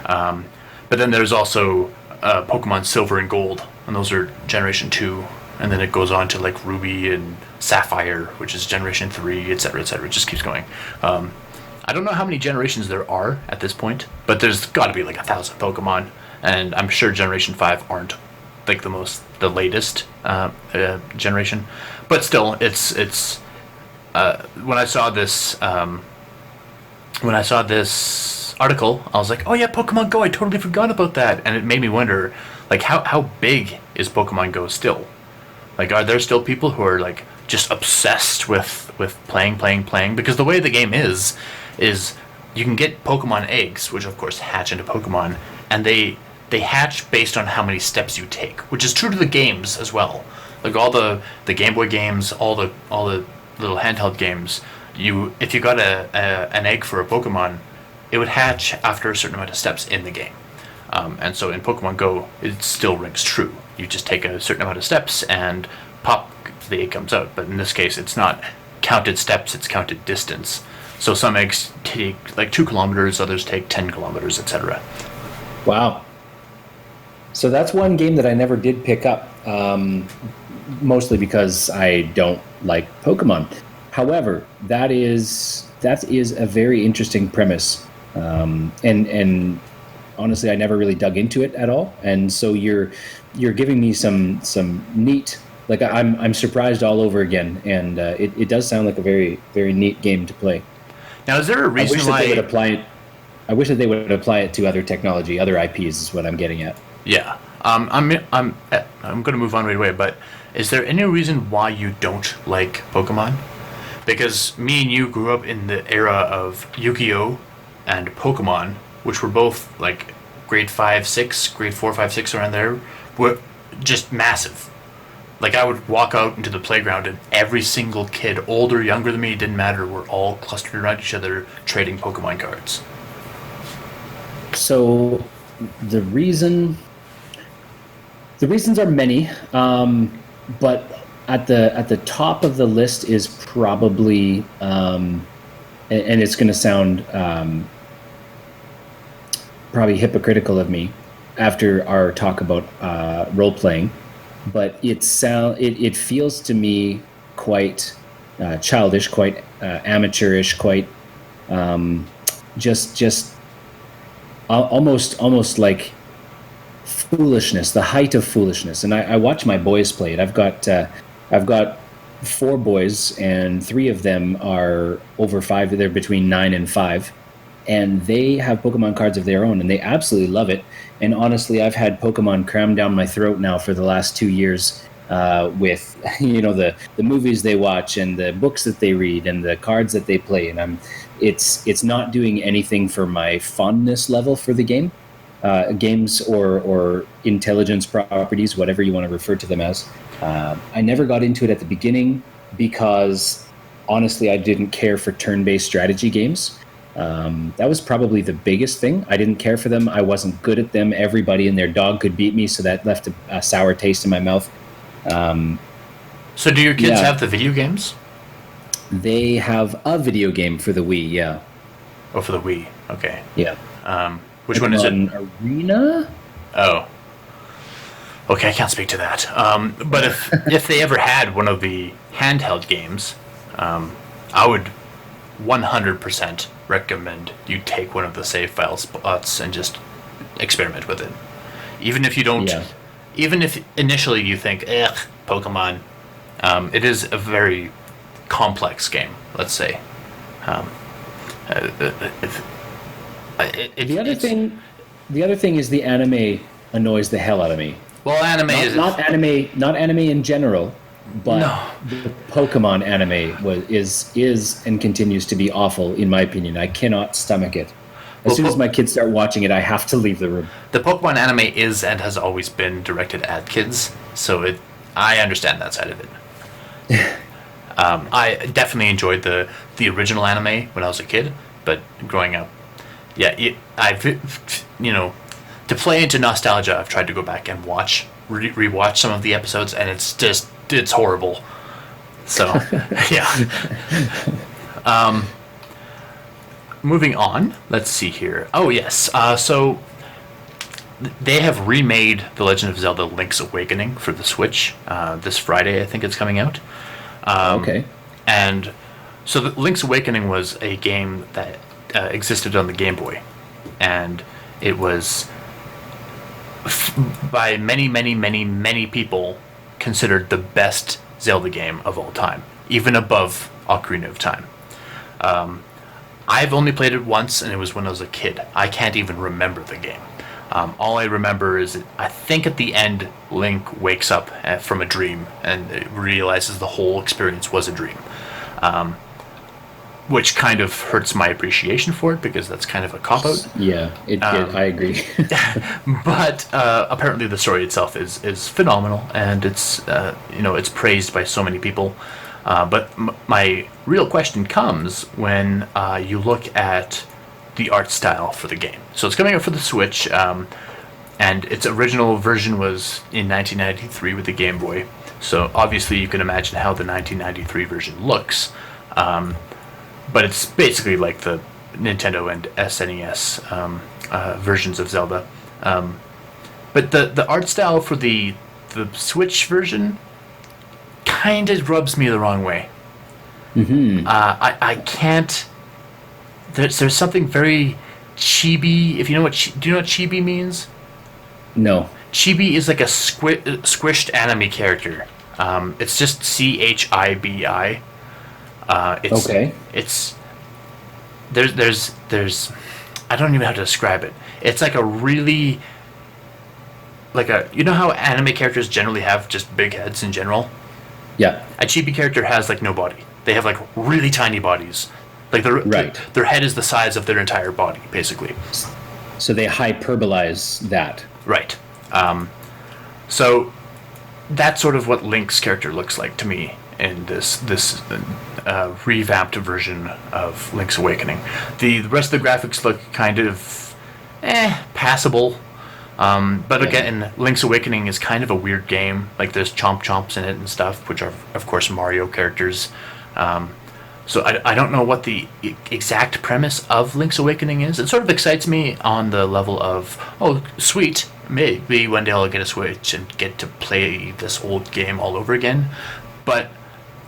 But then there's also Pokemon Silver and Gold, and those are Generation 2. And then it goes on to like Ruby and Sapphire, which is Generation 3, etc., etc. It just keeps going. I don't know how many generations there are at this point, but there's got to be like 1,000 Pokemon. And I'm sure Generation 5 aren't like the latest generation, but still, it's when I saw this article, I was like, oh yeah, Pokemon Go, I totally forgot about that, and it made me wonder, like, how big is Pokemon Go still? Like, are there still people who are like just obsessed with playing? Because the way the game is you can get Pokemon eggs, which of course hatch into Pokemon, and they hatch based on how many steps you take, which is true to the games as well. Like all the Game Boy games, all the little handheld games, if you got an egg for a Pokemon, it would hatch after a certain amount of steps in the game. And so in Pokemon Go, it still rings true. You just take a certain amount of steps and pop, the egg comes out. But in this case, it's not counted steps, it's counted distance. So some eggs take like 2 kilometers, others take 10 kilometers, etc. Wow. So that's one game that I never did pick up, mostly because I don't like Pokemon. However, that is a very interesting premise, and honestly, I never really dug into it at all. And so you're giving me some neat, like I'm surprised all over again, and it does sound like a very, very neat game to play. Now, is there a reason why they would apply it? I wish that they would apply it to other technology, other IPs. Is what I'm getting at. Yeah. I'm going to move on right away, but is there any reason why you don't like Pokemon? Because me and you grew up in the era of Yu-Gi-Oh! And Pokemon, which were both like grade 5, 6, grade 4, 5, 6, around there, were just massive. Like, I would walk out into the playground and every single kid, older, younger than me, it didn't matter, were all clustered around each other trading Pokemon cards. So the reasons are many, but at the top of the list is probably, and it's going to sound probably hypocritical of me after our talk about role playing, but it feels to me quite childish, quite amateurish, quite just almost like foolishness, the height of foolishness. And I watch my boys play it. I've got 4 boys, and 3 of them are over 5. They're between 9 and 5, and they have Pokemon cards of their own, and they absolutely love it. And honestly, I've had Pokemon crammed down my throat now for the last 2 years, with the movies they watch and the books that they read and the cards that they play, and it's not doing anything for my fondness level for the game. Games or intelligence properties, whatever you want to refer to them as. I never got into it at the beginning because, honestly, I didn't care for turn-based strategy games. That was probably the biggest thing. I didn't care for them. I wasn't good at them. Everybody and their dog could beat me, so that left a sour taste in my mouth. So do your kids have the video games? They have a video game for the Wii, yeah. Oh, for the Wii. Okay. Yeah. Which one is it? Arena? Oh. Okay, I can't speak to that. But if they ever had one of the handheld games, I would 100% recommend you take one of the save file spots and just experiment with it. Even if you don't, even if initially you think, Pokemon, it is a very complex game, let's say. The other thing is the anime annoys the hell out of me. Well, not anime in general, but the Pokemon anime is and continues to be awful in my opinion. I cannot stomach it. As soon as my kids start watching it, I have to leave the room. The Pokemon anime is and has always been directed at kids, so I understand that side of it. I definitely enjoyed the original anime when I was a kid, but growing up, to play into nostalgia, I've tried to go back and rewatch some of the episodes, and it's horrible. So, yeah. Moving on, let's see here. Oh, yes. So, they have remade The Legend of Zelda Link's Awakening for the Switch. This Friday, I think it's coming out. Okay. And so the Link's Awakening was a game that existed on the Game Boy. And it was, by many, many, many, many people, considered the best Zelda game of all time, even above Ocarina of Time. I've only played it once, and it was when I was a kid. I can't even remember the game. All I remember is I think at the end, Link wakes up from a dream and realizes the whole experience was a dream. Which kind of hurts my appreciation for it, because that's kind of a cop-out. Yeah, I agree. But apparently the story itself is phenomenal, and it's it's praised by so many people. But my real question comes when you look at the art style for the game. So it's coming out for the Switch. and its original version was in 1993 with the Game Boy. So obviously you can imagine how the 1993 version looks, but it's basically like the Nintendo and SNES versions of Zelda. But the art style for the Switch version kind of rubs me the wrong way. I can't. There's something very chibi. If you know do you know what chibi means? No. Chibi is like a squished anime character. It's just CHIBI. Okay. It's there's I don't even know how to describe it. It's like a really you know how anime characters generally have just big heads in general? Yeah. A chibi character has like no body. They have like really tiny bodies. Like their head is the size of their entire body, basically. So they hyperbolize that. Right. So that's sort of what Link's character looks like to me in this revamped version of Link's Awakening. The rest of the graphics look kind of passable. But again, Link's Awakening is kind of a weird game. Like there's chomps in it and stuff, which are of course Mario characters. So I don't know what the exact premise of Link's Awakening is. It sort of excites me on the level of, oh, sweet, maybe one day I'll get a Switch and get to play this old game all over again. But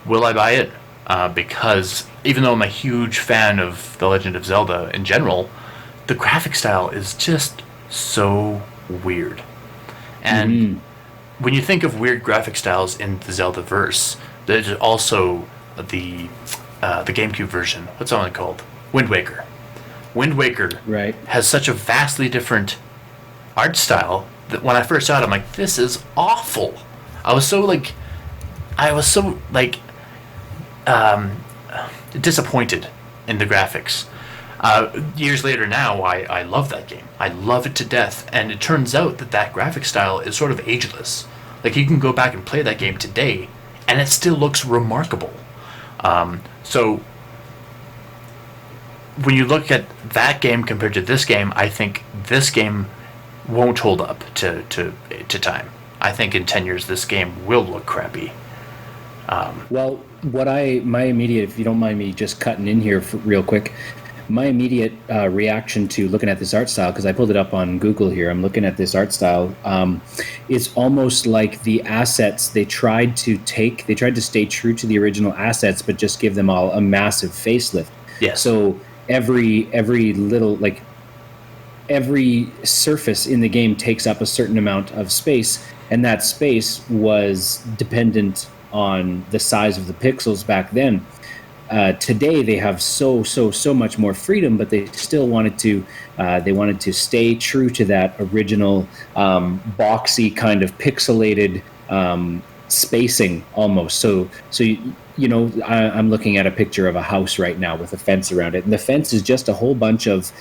will I buy it? Because even though I'm a huge fan of The Legend of Zelda in general, the graphic style is just so weird. And when you think of weird graphic styles in the Zelda-verse, there's also the GameCube version. What's that one called? Wind Waker. Wind Waker has such a vastly different art style that when I first saw it, I'm like, this is awful. I was so disappointed in the graphics. Years later now, I love that game. I love it to death, and it turns out that graphic style is sort of ageless. Like, you can go back and play that game today, and it still looks remarkable. So when you look at that game compared to this game, I think this game won't hold up to time. I think in 10 years this game will look crappy. Well, my immediate, if you don't mind me just cutting in here real quick, my immediate reaction to looking at this art style, because I pulled it up on Google here, I'm looking at this art style, it's almost like the assets they tried to stay true to the original assets, but just give them all a massive facelift. Yes. So every little, like, every surface in the game takes up a certain amount of space, and that space was dependent on the size of the pixels back then. Today they have so much more freedom, but they still wanted to stay true to that original boxy kind of pixelated spacing almost. So I'm looking at a picture of a house right now with a fence around it, and the fence is just a whole bunch of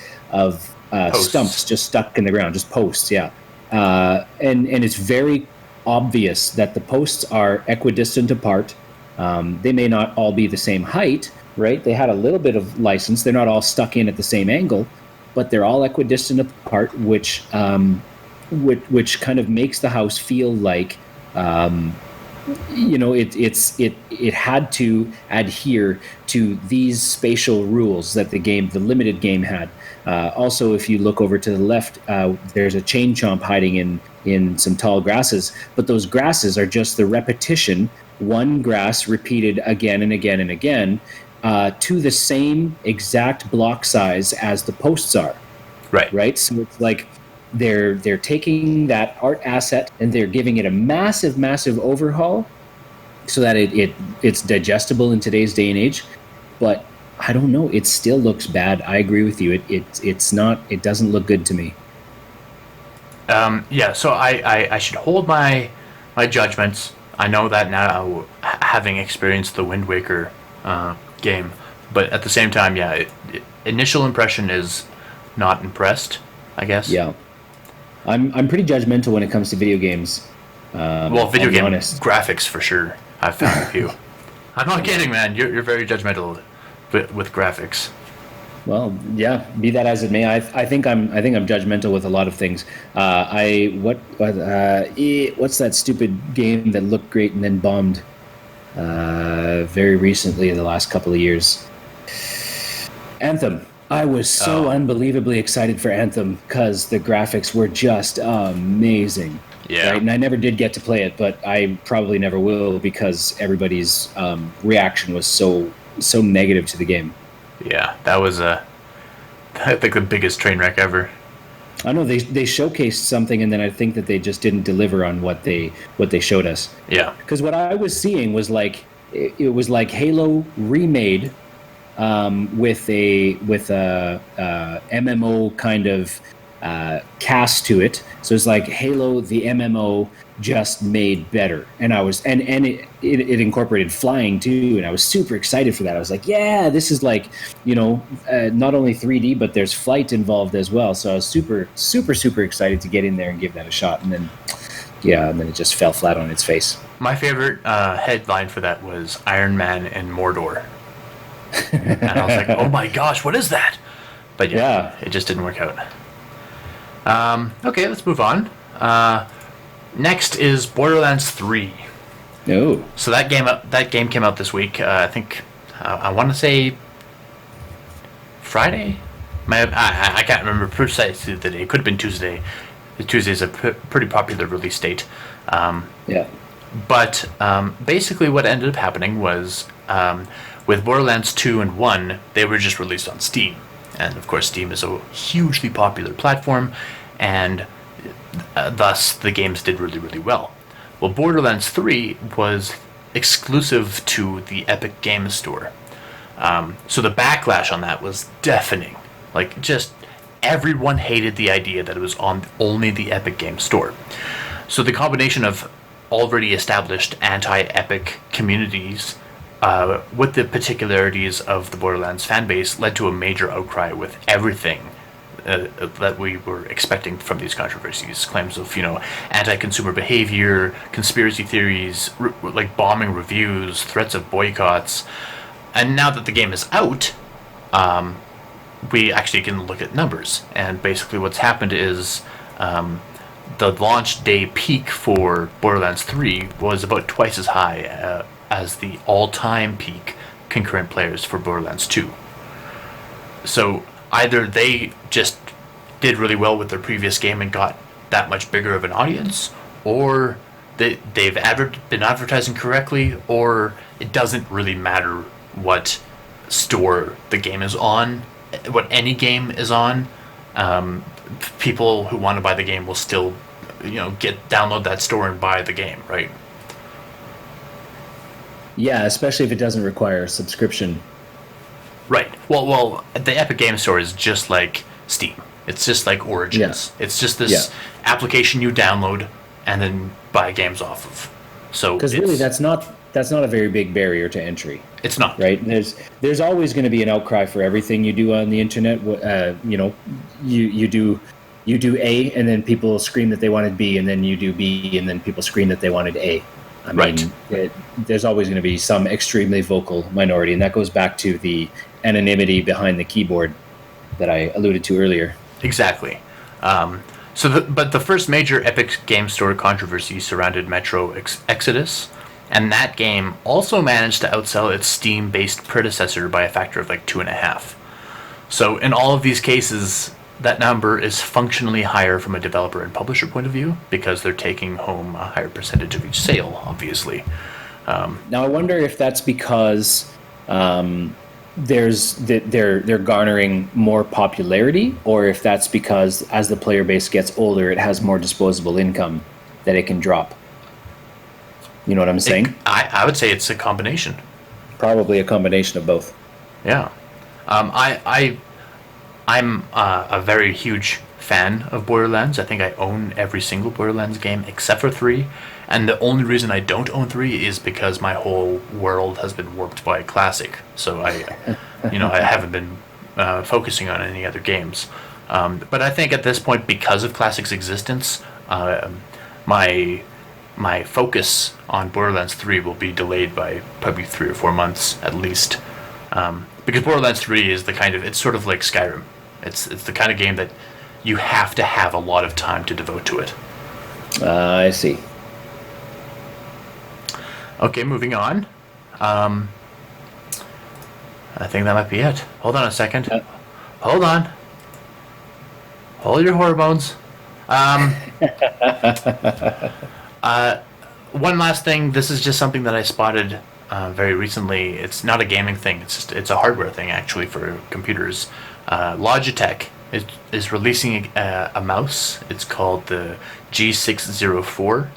stumps just stuck in the ground, just posts, yeah. And it's very obvious that the posts are equidistant apart. They may not all be the same height, right? They had a little bit of license. They're not all stuck in at the same angle, but they're all equidistant apart, which kind of makes the house feel like, it had to adhere to these spatial rules that the limited game had. Also, if you look over to the left, there's a chain chomp hiding in some tall grasses, but those grasses are just the repetition, one grass repeated again and again and again, to the same exact block size as the posts are. Right. So it's like they're taking that art asset and they're giving it a massive overhaul so that it's digestible in today's day and age. But I don't know, it still looks bad. I agree with you. It doesn't look good to me. So I should hold my judgments. I know that now, having experienced the Wind Waker game, but at the same time, initial impression is not impressed, I guess. Yeah, I'm pretty judgmental when it comes to video games. Video game graphics for sure. I've found a few. I'm not kidding, man. You're very judgmental with graphics. Well, yeah. Be that as it may, I think I'm judgmental with a lot of things. What's that stupid game that looked great and then bombed very recently in the last couple of years? Anthem. I was so Oh, unbelievably excited for Anthem because the graphics were just amazing. yeah, Right, and I never did get to play it, but I probably never will because everybody's reaction was so negative to the game. yeah. That was I think the biggest train wreck ever. I know they showcased something, and then I think that they just didn't deliver on what they showed us. Yeah, Because what I was seeing was like it was like Halo remade with a MMO kind of cast to it. So it's like Halo the MMO just made better, and it incorporated flying too, and I was super excited for that. I was like, yeah, this is like not only 3D but there's flight involved as well. So I was super excited to get in there and give that a shot, and then it just fell flat on its face. my favorite headline for that was Iron Man in Mordor, and I was like, oh my gosh, what is that? But yeah, Yeah. it just didn't work out. Okay, let's move on. Next is Borderlands 3. No. So that game came out this week. I think I want to say Friday. I can't remember precisely the day. It could have been Tuesday. Tuesday is a pretty popular release date. Yeah. But basically, what ended up happening was with Borderlands 2 and 1, they were just released on Steam. And of course, Steam is a hugely popular platform, and thus the games did really, really well. Well, Borderlands 3 was exclusive to the Epic Games Store. So the backlash on that was deafening. Like, just everyone hated the idea that it was on only the Epic Games Store. So the combination of already established anti-Epic communities with the particularities of the Borderlands fanbase led to a major outcry with everything that we were expecting from these controversies. Claims of, anti-consumer behavior, conspiracy theories, like bombing reviews, threats of boycotts. And now that the game is out, we actually can look at numbers. And basically what's happened is the launch day peak for Borderlands 3 was about twice as high as the all-time peak concurrent players for Borderlands 2. So either they just did really well with their previous game and got that much bigger of an audience, or they've been advertising correctly, or it doesn't really matter what store the game is on, what any game is on. People who want to buy the game will still, download that store and buy the game, right? Yeah, especially if it doesn't require a subscription. Right. Well, the Epic Games Store is just like Steam. It's just like Origins. Yeah. It's just this application you download and then buy games off of. So Because really, that's not a very big barrier to entry, it's not right? There's always going to be an outcry for everything you do on the internet. You do A, and then people scream that they wanted B, and then you do B, and then people scream that they wanted A. I mean, there's always going to be some extremely vocal minority, and that goes back to the anonymity behind the keyboard that I alluded to earlier. Exactly. But the first major Epic Game Store controversy surrounded Metro Exodus, and that game also managed to outsell its Steam-based predecessor by a factor of like 2.5. So in all of these cases, that number is functionally higher from a developer and publisher point of view because they're taking home a higher percentage of each sale, obviously. Now, I wonder if that's because they're garnering more popularity, or if that's because as the player base gets older, it has more disposable income that it can drop. You know what I'm saying? I would say it's a combination. Probably a combination of both. Yeah. I'm a very huge fan of Borderlands. I think I own every single Borderlands game except for 3. And the only reason I don't own 3 is because my whole world has been warped by Classic. So I haven't been focusing on any other games. But I think at this point, because of Classic's existence, my focus on Borderlands 3 will be delayed by probably 3 or 4 months at least. Because Borderlands 3 is it's sort of like Skyrim. It's the kind of game that you have to have a lot of time to devote to it. I see. Okay, moving on. I think that might be it. Hold on a second. Hold on. Hold your hormones. One last thing. This is just something that I spotted very recently. It's not a gaming thing. It's a hardware thing actually for computers. Logitech is releasing a mouse. It's called the G604.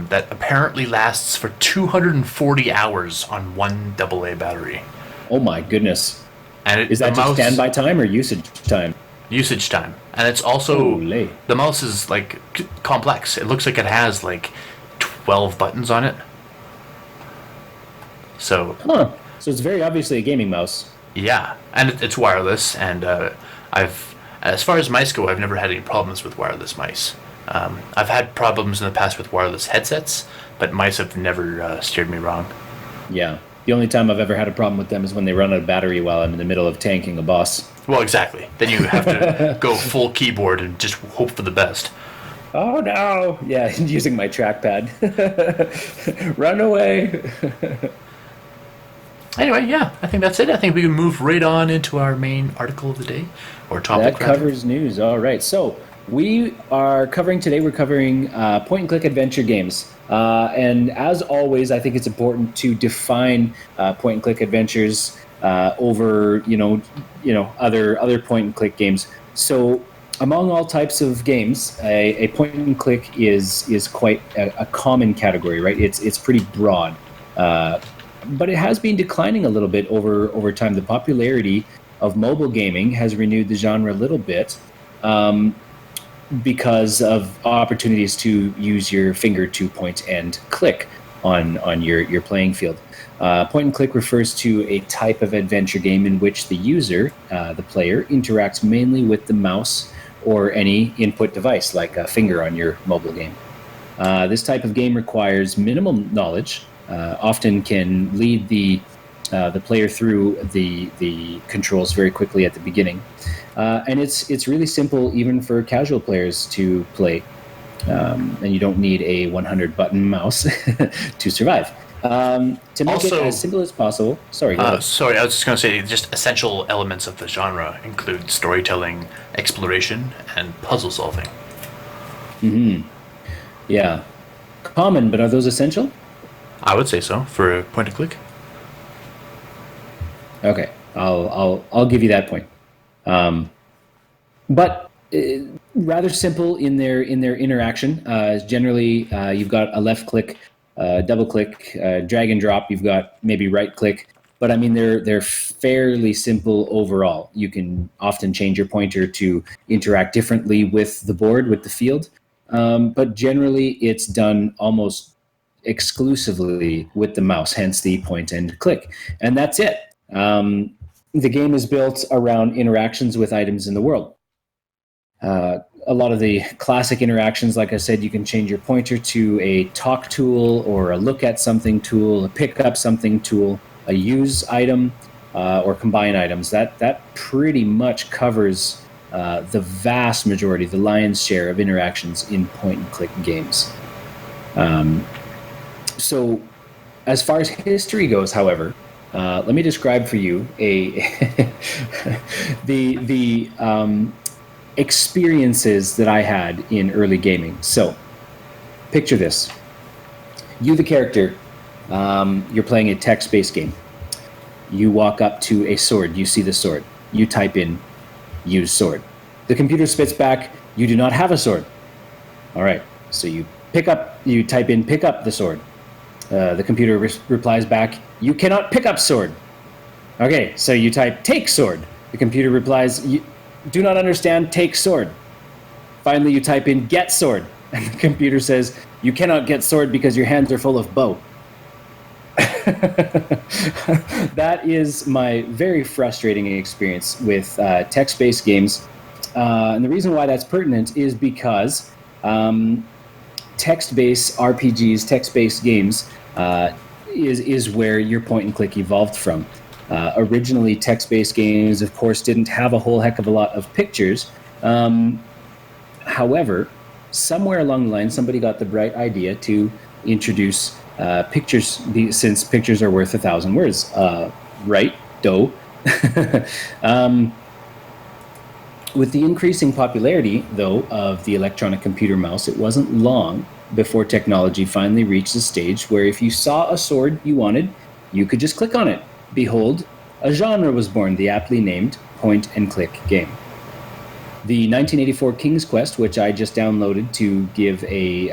That apparently lasts for 240 hours on one AA battery. Oh my goodness! And is that just standby time or usage time? Usage time, and it's also the mouse is like complex. It looks like it has like 12 buttons on it. So, so it's very obviously a gaming mouse. Yeah, and it's wireless. And as far as mice go, I've never had any problems with wireless mice. I've had problems in the past with wireless headsets, but mice have never steered me wrong. Yeah. The only time I've ever had a problem with them is when they run out of battery while I'm in the middle of tanking a boss. Well, exactly. Then you have to go full keyboard and just hope for the best. Oh, no. Yeah, using my trackpad. Run away. Anyway, yeah, I think that's it. I think we can move right on into our main article of the day, or topic. That covers news. All right. So we're covering point-and-click adventure games. And as always, I think it's important to define point-and-click adventures over other point-and-click games. So among all types of games, a point-and-click is quite a common category, right? It's pretty broad, but it has been declining a little bit over time. The popularity of mobile gaming has renewed the genre a little bit. Because of opportunities to use your finger to point and click on your playing field. Point and click refers to a type of adventure game in which the user, the player, interacts mainly with the mouse or any input device like a finger on your mobile game. This type of game requires minimum knowledge, often can lead the player through the controls very quickly at the beginning. And it's really simple even for casual players to play. And you don't need a 100-button mouse to survive. To make it as simple as possible... Sorry, I was just going to say, just essential elements of the genre include storytelling, exploration, and puzzle solving. Mm-hmm. Yeah. Common, but are those essential? I would say so, for a point-and-click. Okay, I'll give you that point. But rather simple in their interaction. Generally, you've got a left click, double click, drag and drop. You've got maybe right click. But I mean, they're fairly simple overall. You can often change your pointer to interact differently with the board, with the field. But generally, it's done almost exclusively with the mouse, hence the point and click. And that's it. The game is built around interactions with items in the world. A lot of the classic interactions, like I said, you can change your pointer to a talk tool or a look at something tool, a pick up something tool, a use item, or combine items. That pretty much covers the vast majority, the lion's share of interactions in point-and-click games. So as far as history goes, however, let me describe for you the experiences that I had in early gaming. So, picture this. You, the character, you're playing a text-based game. You walk up to a sword. You see the sword. You type in, use sword. The computer spits back, you do not have a sword. All right, so you type in, pick up the sword. The computer replies back, you cannot pick up sword. Okay, so you type, take sword. The computer replies, you do not understand, take sword. Finally, you type in, get sword. And the computer says, you cannot get sword because your hands are full of bow. That is my very frustrating experience with text-based games. And the reason why that's pertinent is because text-based RPGs, text-based games, is where your point-and-click evolved from. Originally, text-based games, of course, didn't have a whole heck of a lot of pictures. However, somewhere along the line, somebody got the bright idea to introduce pictures, since pictures are worth 1,000 words. Right, dough. With the increasing popularity, though, of the electronic computer mouse, it wasn't long before technology finally reached a stage where if you saw a sword you wanted, you could just click on it. Behold, a genre was born, the aptly named point-and-click game. The 1984 King's Quest, which I just downloaded to give a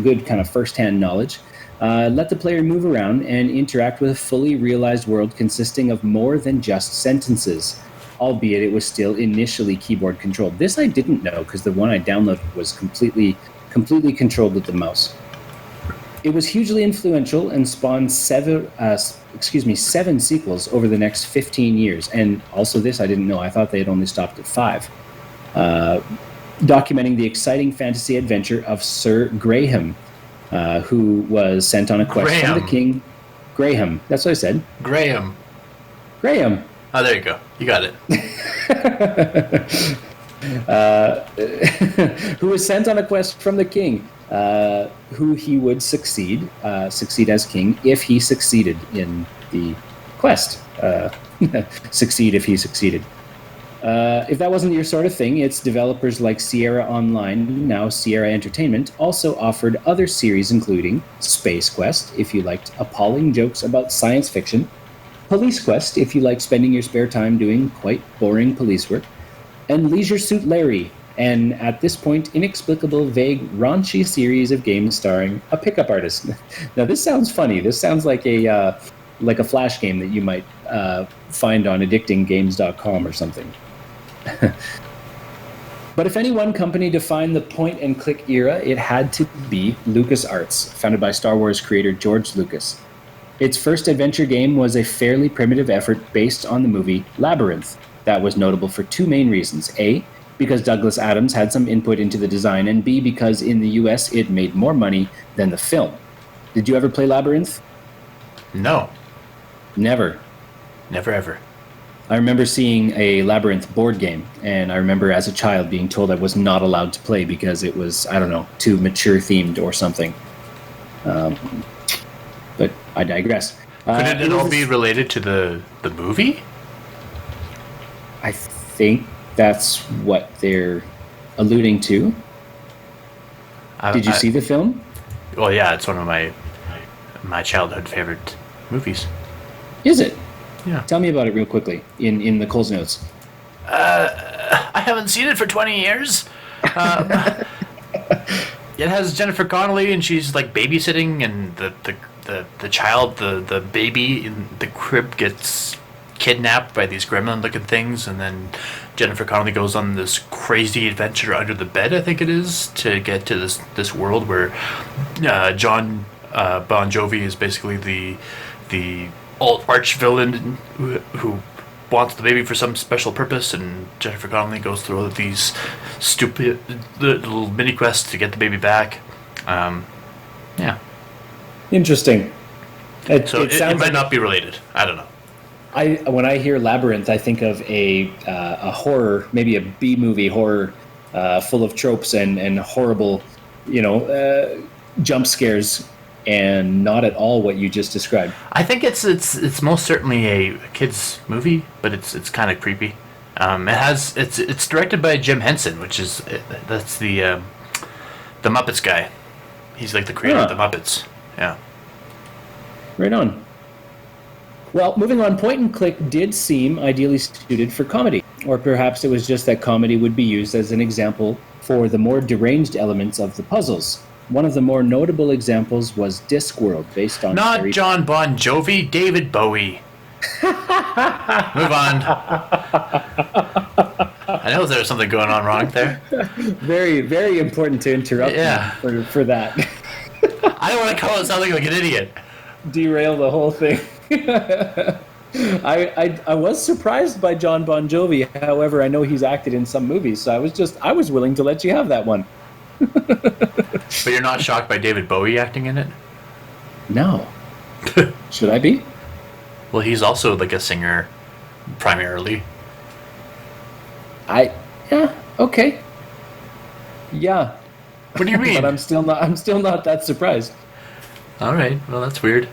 good kind of first-hand knowledge, let the player move around and interact with a fully realized world consisting of more than just sentences, albeit it was still initially keyboard controlled. This I didn't know, because the one I downloaded was completely controlled with the mouse. It was hugely influential and spawned seven sequels over the next 15 years. And also this I didn't know. I thought they had only stopped at 5. Documenting the exciting fantasy adventure of Sir Graham, who was sent on a quest from the king. Graham. That's what I said. Graham. Oh, there you go. You got it. Who was sent on a quest from the king, who he would succeed as king if he succeeded in the quest. Succeed if he succeeded. If that wasn't your sort of thing, its developers like Sierra Online, now Sierra Entertainment, also offered other series including Space Quest, if you liked appalling jokes about science fiction, Police Quest, if you like spending your spare time doing quite boring police work, and Leisure Suit Larry, and at this point, inexplicable, vague, raunchy series of games starring a pickup artist. Now, this sounds funny. This sounds like a Flash game that you might find on addictinggames.com or something. But if any one company defined the point-and-click era, it had to be LucasArts, founded by Star Wars creator George Lucas. Its first adventure game was a fairly primitive effort based on the movie Labyrinth. That was notable for 2 main reasons. A, because Douglas Adams had some input into the design, and B, because in the US it made more money than the film. Did you ever play Labyrinth? No. Never. Never ever. I remember seeing a Labyrinth board game, and I remember as a child being told I was not allowed to play because it was, I don't know, too mature themed or something. But I digress. Could it all be related to the movie? I think that's what they're alluding to. Did you see the film? Well, yeah, it's one of my childhood favorite movies. Is it? Yeah. Tell me about it real quickly in the Coles Notes. I haven't seen it for 20 years. It has Jennifer Connelly, and she's like babysitting, and the child, the baby in the crib gets kidnapped by these gremlin-looking things, and then Jennifer Connelly goes on this crazy adventure under the bed, I think it is, to get to this world where John Bon Jovi is basically the arch villain who wants the baby for some special purpose, and Jennifer Connelly goes through all of these stupid little mini quests to get the baby back. Yeah. Interesting. It might not be related. I don't know. When I hear Labyrinth, I think of a horror, maybe a B-movie horror, full of tropes and horrible, jump scares, and not at all what you just described. I think it's most certainly a kids movie, but it's kind of creepy. It's directed by Jim Henson, that's the Muppets guy. He's like the creator of the Muppets. Yeah. Right on. Well, moving on, point and click did seem ideally suited for comedy, or perhaps it was just that comedy would be used as an example for the more deranged elements of the puzzles. One of the more notable examples was Discworld, based on... Not John Bon Jovi, David Bowie. Move on. I know there was something going on wrong there. Very, very important to interrupt me for that. I don't want to call it something like an idiot. Derail the whole thing. I was surprised by John Bon Jovi. However, I know he's acted in some movies, so I was willing to let you have that one. But you're not shocked by David Bowie acting in it? No. Should I be? Well, he's also like a singer, primarily. Yeah, okay. Yeah, What do you but mean? I'm still not that surprised. All right. Well, that's weird.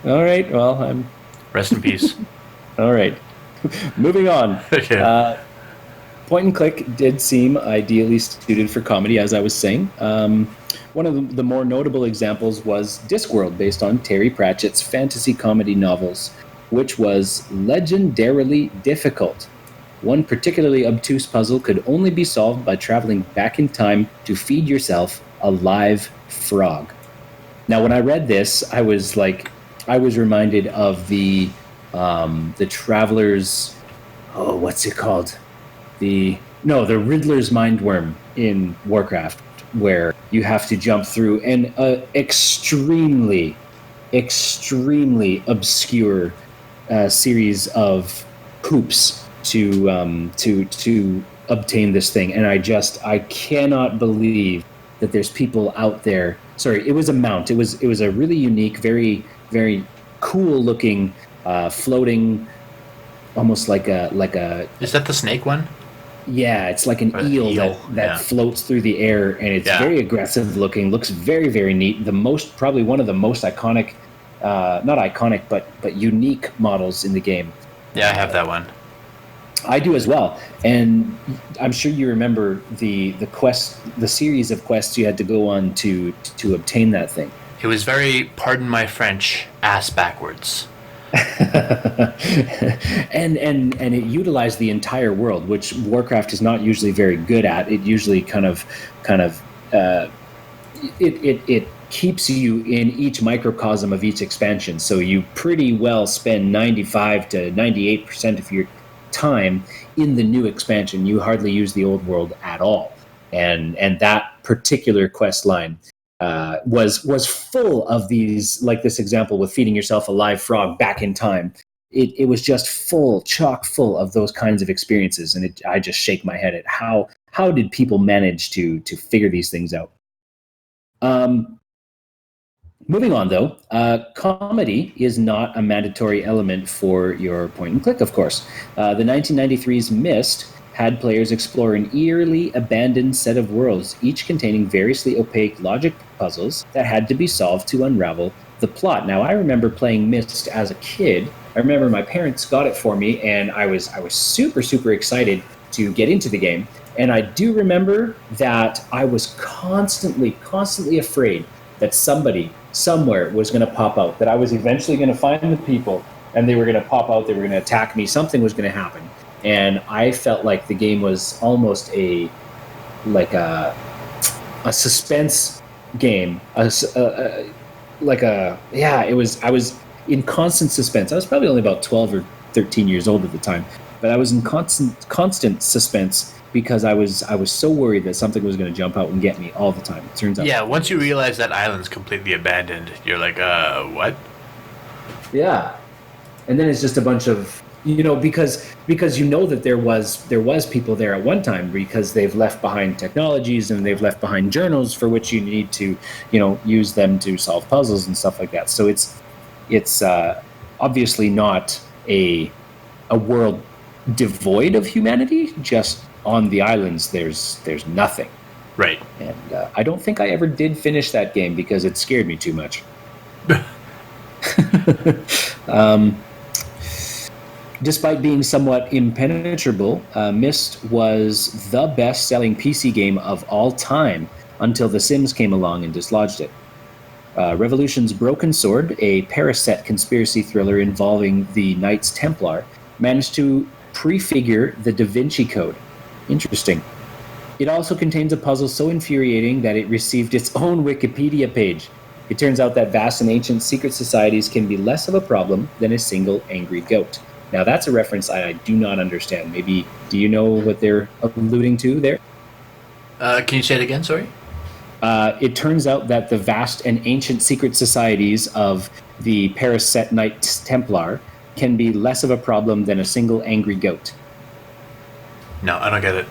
All right, well, I'm Rest in peace. all right. Moving on. Okay. Point and click did seem ideally suited for comedy, as I was saying. One of the more notable examples was Discworld, based on Terry Pratchett's fantasy comedy novels, which was legendarily difficult. One particularly obtuse puzzle could only be solved by traveling back in time to feed yourself a live frog. Now, when I read this, I was reminded of the Traveler's, oh, what's it called? The Riddler's Mindworm in Warcraft, where you have to jump through an extremely obscure series of hoops to obtain this thing, and I cannot believe that there's people out there. Sorry, it was a mount. It was a really unique, very cool looking, floating, almost like a Is that the snake one? yeah, it's like an Or the eel, eel, that yeah. floats through the air, and it's Yeah. very aggressive looking. Looks very neat. Probably one of the most iconic, not iconic, but unique models in the game. Yeah, I have that one. I do as well, and I'm sure you remember the quest, the series of quests you had to go on to obtain that thing. It was very, pardon my French, ass backwards. and it utilized the entire world, which Warcraft is not usually very good at. It usually kind of it keeps you in each microcosm of each expansion, so you pretty well spend 95 to 98% of your time in the new expansion. You hardly use the old world at all, and that particular quest line was full of these, like this example with feeding yourself a live frog back in time. It was just chock full of those kinds of experiences, and I just shake my head at how did people manage to figure these things out. Moving on, though, comedy is not a mandatory element for your point and click, of course. The 1993's Myst had players explore an eerily abandoned set of worlds, each containing variously opaque logic puzzles that had to be solved to unravel the plot. Now, I remember playing Myst as a kid. I remember my parents got it for me, and I was super excited to get into the game. And I do remember that I was constantly afraid that somebody somewhere was going to pop out, that I was eventually going to find the people and they were going to pop out, they were going to attack me, something was going to happen. And I felt like the game was almost a suspense game, I was in constant suspense. I was probably only about 12 or 13 years old at the time, but I was in constant suspense because I was so worried that something was going to jump out and get me all the time. It turns out, Yeah, once you realize that island's completely abandoned, you're like, what? yeah. And then it's just a bunch of, because you know that there was people there at one time, because they've left behind technologies and they've left behind journals for which you need to, use them to solve puzzles and stuff like that. So it's obviously not a world devoid of humanity. Just on the islands, there's nothing. Right. And I don't think I ever did finish that game because it scared me too much. Despite being somewhat impenetrable, Myst was the best-selling PC game of all time until The Sims came along and dislodged it. Revolution's Broken Sword, a Paraset conspiracy thriller involving the Knights Templar, managed to prefigure the Da Vinci Code. Interesting. It also contains a puzzle so infuriating that it received its own Wikipedia page. It turns out that vast and ancient secret societies can be less of a problem than a single angry goat. Now, that's a reference I do not understand. Maybe, do you know what they're alluding to there? Can you say it again, sorry? It turns out that the vast and ancient secret societies of the Paraset Knights Templar can be less of a problem than a single angry goat. No, I don't get it.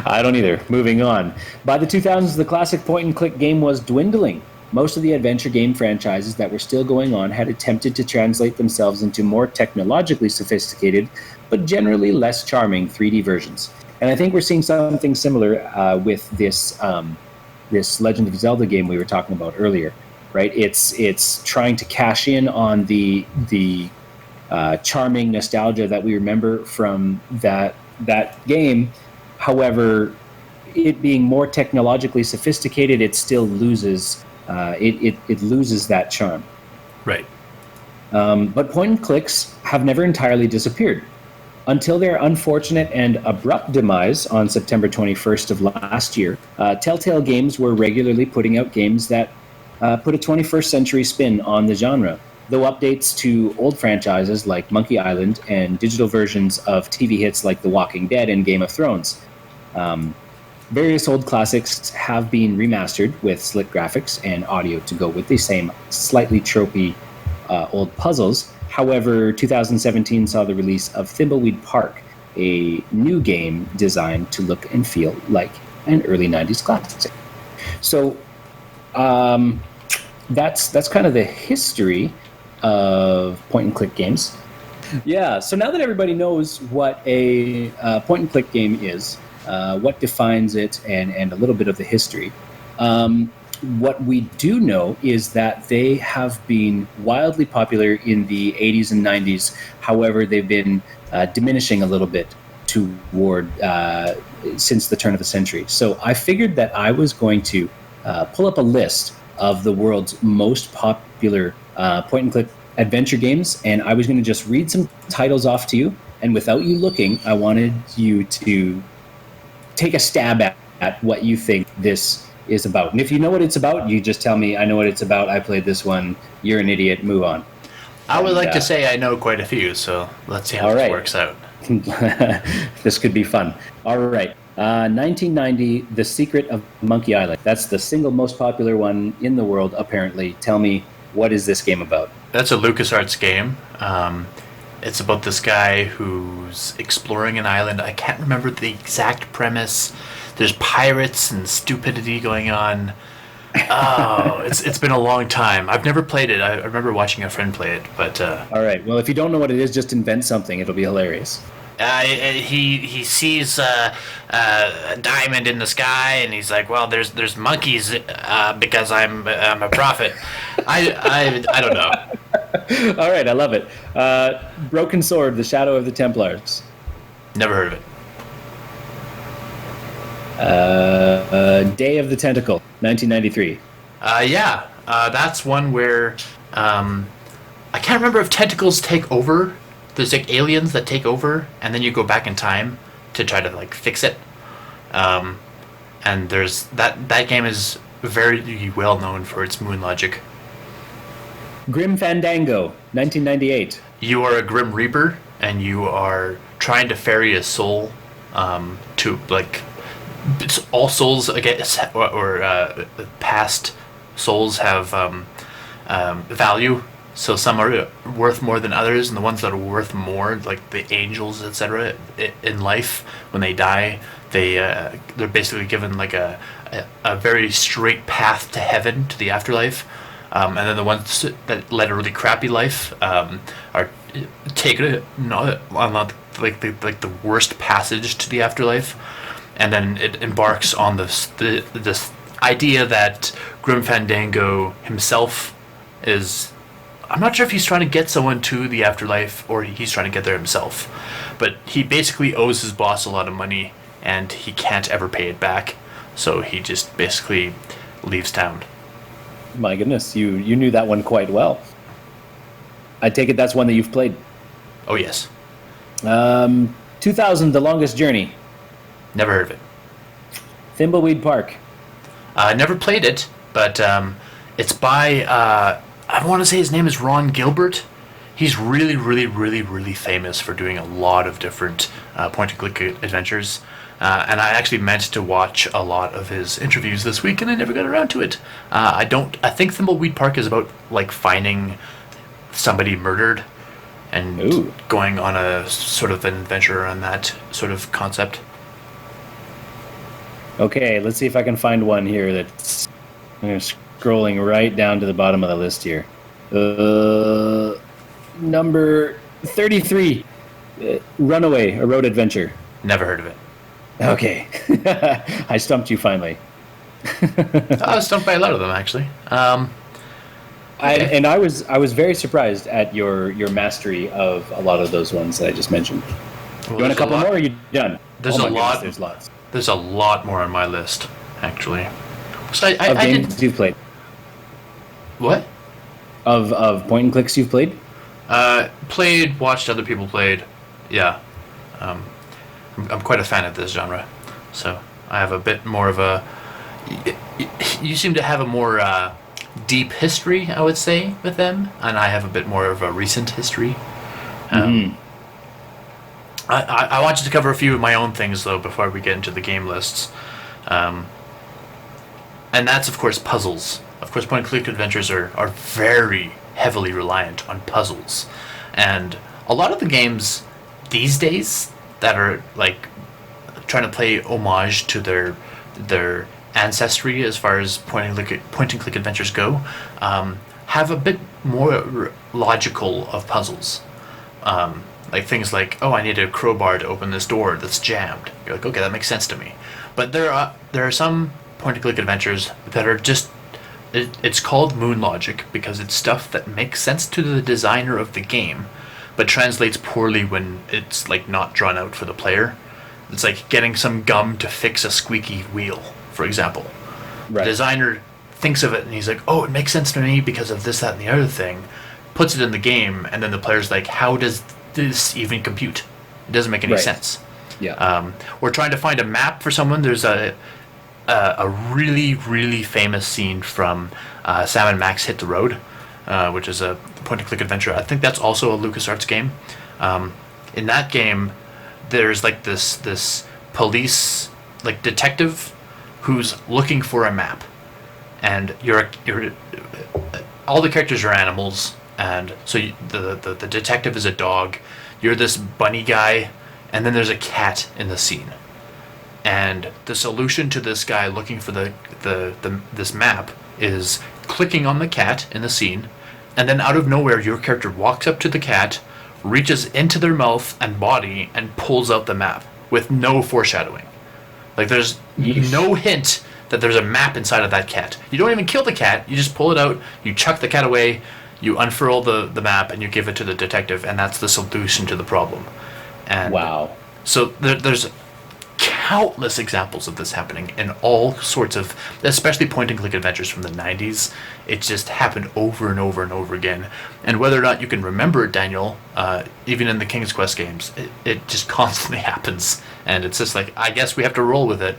I don't either. Moving on. By the 2000s, the classic point-and-click game was dwindling. Most of the adventure game franchises that were still going on had attempted to translate themselves into more technologically sophisticated, but generally less charming 3D versions. And I think we're seeing something similar with this Legend of Zelda game we were talking about earlier, right? It's trying to cash in on the charming nostalgia that we remember from that game. However, it being more technologically sophisticated, it still loses it loses that charm. Right. But point and clicks have never entirely disappeared. Until their unfortunate and abrupt demise on September 21st of last year, Telltale Games were regularly putting out games that put a 21st century spin on the genre, though updates to old franchises like Monkey Island and digital versions of TV hits like The Walking Dead and Game of Thrones. Various old classics have been remastered with slick graphics and audio to go with the same slightly tropey old puzzles. However, 2017 saw the release of Thimbleweed Park, a new game designed to look and feel like an early 90s classic. So that's kind of the history of point-and-click games. Yeah, so now that everybody knows what a point-and-click game is, what defines it, and a little bit of the history, what we do know is that they have been wildly popular in the 80s and 90s. However, they've been diminishing a little bit toward since the turn of the century. So I figured that I was going to pull up a list of the world's most popular point-and-click adventure games, and I was going to just read some titles off to you. And without you looking, I wanted you to take a stab at what you think this is about. And if you know what it's about, you just tell me, I know what it's about, I played this one, you're an idiot, move on. I would like to say I know quite a few, so let's see how this works out. This could be fun. All right. 1990, The Secret of Monkey Island. That's the single most popular one in the world, apparently. Tell me, what is this game about? That's a LucasArts game. It's about this guy who's exploring an island. I can't remember the exact premise. There's pirates and stupidity going on. Oh, it's been a long time. I've never played it. I remember watching a friend play it, but... All right. Well, if you don't know what it is, just invent something. It'll be hilarious. He sees a diamond in the sky, and he's like, "Well, there's monkeys because I'm a prophet." I don't know. All right, I love it. Broken Sword: The Shadow of the Templars. Never heard of it. Day of the Tentacle, 1993. Yeah, that's one where I can't remember if tentacles take over. There's like aliens that take over, and then you go back in time to try to like fix it. And there's that game is very well known for its moon logic. Grim Fandango, 1998. You are a Grim Reaper, and you are trying to ferry a soul to like all souls against or past souls have value. So some are worth more than others, and the ones that are worth more, like the angels, etc., in life, when they die, they're basically given like a very straight path to heaven, to the afterlife, and then the ones that led a really crappy life are taken on like the worst passage to the afterlife, and then it embarks on this idea that Grim Fandango himself is. I'm not sure if he's trying to get someone to the afterlife or he's trying to get there himself, but he basically owes his boss a lot of money and he can't ever pay it back, so he just basically leaves town. My goodness, you knew that one quite well. I take it that's one that you've played. Oh yes. 2000, The Longest Journey. Never heard of it. Thimbleweed Park. Never played it, but it's by I want to say his name is Ron Gilbert. He's really, really, really, really famous for doing a lot of different point-and-click adventures. And I actually meant to watch a lot of his interviews this week, and I never got around to it. I think Thimbleweed Park is about like finding somebody murdered and going on a sort of an adventure on that sort of concept. Okay, let's see if I can find one here that's... I'm going to scrolling right down to the bottom of the list here. Number 33, Runaway, a road adventure. Never heard of it. Okay. I stumped you finally. I was stumped by a lot of them, actually. Okay. I was very surprised at your mastery of a lot of those ones that I just mentioned. Well, You want a couple more, or are you done? There's Oh a my lot. goodness, there's lots. There's a lot more on my list, actually. So Of I games did you've played. what? Of point and clicks you've played? Played, watched other people played. Yeah, I'm quite a fan of this genre. So I have a bit more of a. You seem to have a more deep history, I would say, with them, and I have a bit more of a recent history. I wanted to cover a few of my own things, though, before we get into the game lists. And that's, of course, puzzles. Of course, point-and-click adventures are very heavily reliant on puzzles. And a lot of the games these days that are, like, trying to pay homage to their ancestry as far as point-and-click adventures go, have a bit more logical of puzzles. Like things like, oh, I need a crowbar to open this door that's jammed. You're like, okay, that makes sense to me. But there are some point-and-click adventures that are just, it's called moon logic because it's stuff that makes sense to the designer of the game, but translates poorly when it's like not drawn out for the player. It's like getting some gum to fix a squeaky wheel, for example. Right. The designer thinks of it and he's like, oh, it makes sense to me because of this, that, and the other thing. Puts it in the game, and then the player's like, how does this even compute? It doesn't make any sense. Yeah. We're trying to find a map for someone. There's a really, really famous scene from Sam and Max Hit the Road, which is a point-and-click adventure. I think that's also a LucasArts game. In that game, there's like this police like detective who's looking for a map, and you're all the characters are animals, and so the detective is a dog. You're this bunny guy, and then there's a cat in the scene. And the solution to this guy looking for this map is clicking on the cat in the scene, and then out of nowhere your character walks up to the cat, reaches into their mouth and body, and pulls out the map with no foreshadowing. Like there's no hint that there's a map inside of that cat. You don't even kill the cat, you just pull it out, you chuck the cat away, you unfurl the map, and you give it to the detective, and that's the solution to the problem. And wow. So there's countless examples of this happening in all sorts of, especially point-and-click adventures from the 90s. It just happened over and over and over again. And whether or not you can remember it, Daniel, even in the King's Quest games, it just constantly happens. And it's just like, I guess we have to roll with it.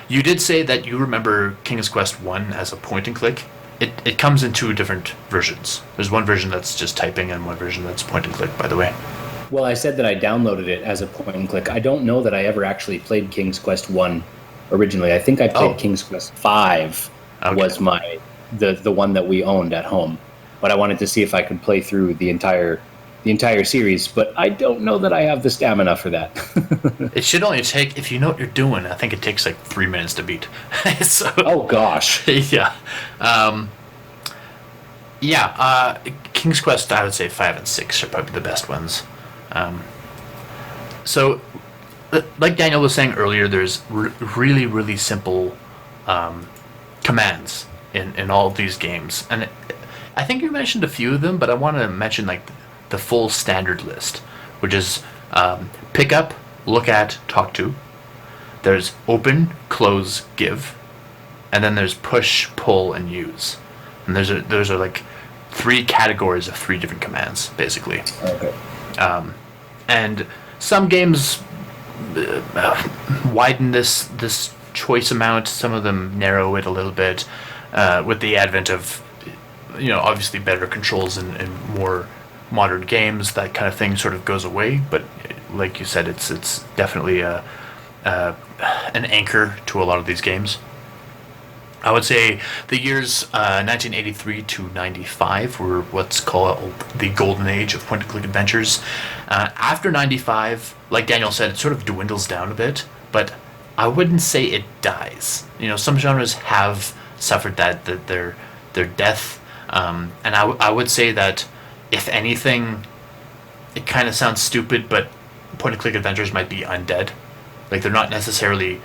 You did say that you remember King's Quest 1 as a point-and-click. It comes in two different versions. There's one version that's just typing and one version that's point-and-click, by the way. Well, I said that I downloaded it as a point and click. I don't know that I ever actually played King's Quest 1 originally. I think I played King's Quest 5 was the one that we owned at home. But I wanted to see if I could play through the entire series, but I don't know that I have the stamina for that. It should only take, if you know what you're doing, I think it takes like 3 minutes to beat. So, oh gosh. Yeah. King's Quest, I would say 5 and 6 are probably the best ones. So, like Daniel was saying earlier, there's really, really simple commands in all of these games. And I think you mentioned a few of them, but I want to mention like the full standard list, which is pick up, look at, talk to. There's open, close, give. And then there's push, pull, and use. And those are like 3 categories of 3 different commands, basically. Okay. And some games widen this choice amount. Some of them narrow it a little bit with the advent of, obviously better controls in more modern games. That kind of thing sort of goes away. But like you said, it's definitely an anchor to a lot of these games. I would say the years 1983 to 95 were what's called the golden age of point-and-click adventures. After 95, like Daniel said, it sort of dwindles down a bit, but I wouldn't say it dies. Some genres have suffered their death. And I would say that, if anything, it kind of sounds stupid, but point and click adventures might be undead. Like, they're not necessarily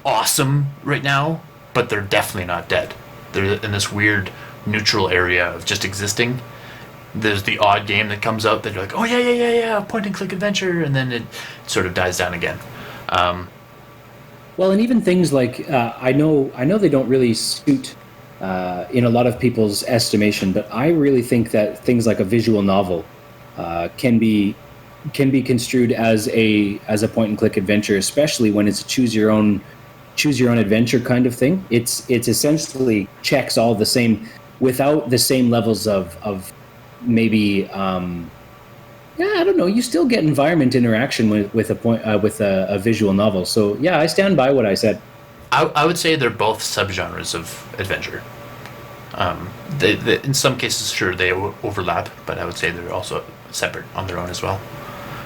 awesome right now, but they're definitely not dead. They're in this weird neutral area of just existing. There's the odd game that comes out that you're like, oh yeah, point and click adventure, and then it sort of dies down again. Well, and even things like I know they don't really suit in a lot of people's estimation, but I really think that things like a visual novel can be construed as a point and click adventure, especially when it's a choose your own adventure kind of thing. It's essentially checks all the same without the same levels of maybe I don't know. You still get environment interaction with a visual novel. So yeah, I stand by what I said. I would say they're both subgenres of adventure. They in some cases, sure, they overlap, but I would say they're also separate on their own as well.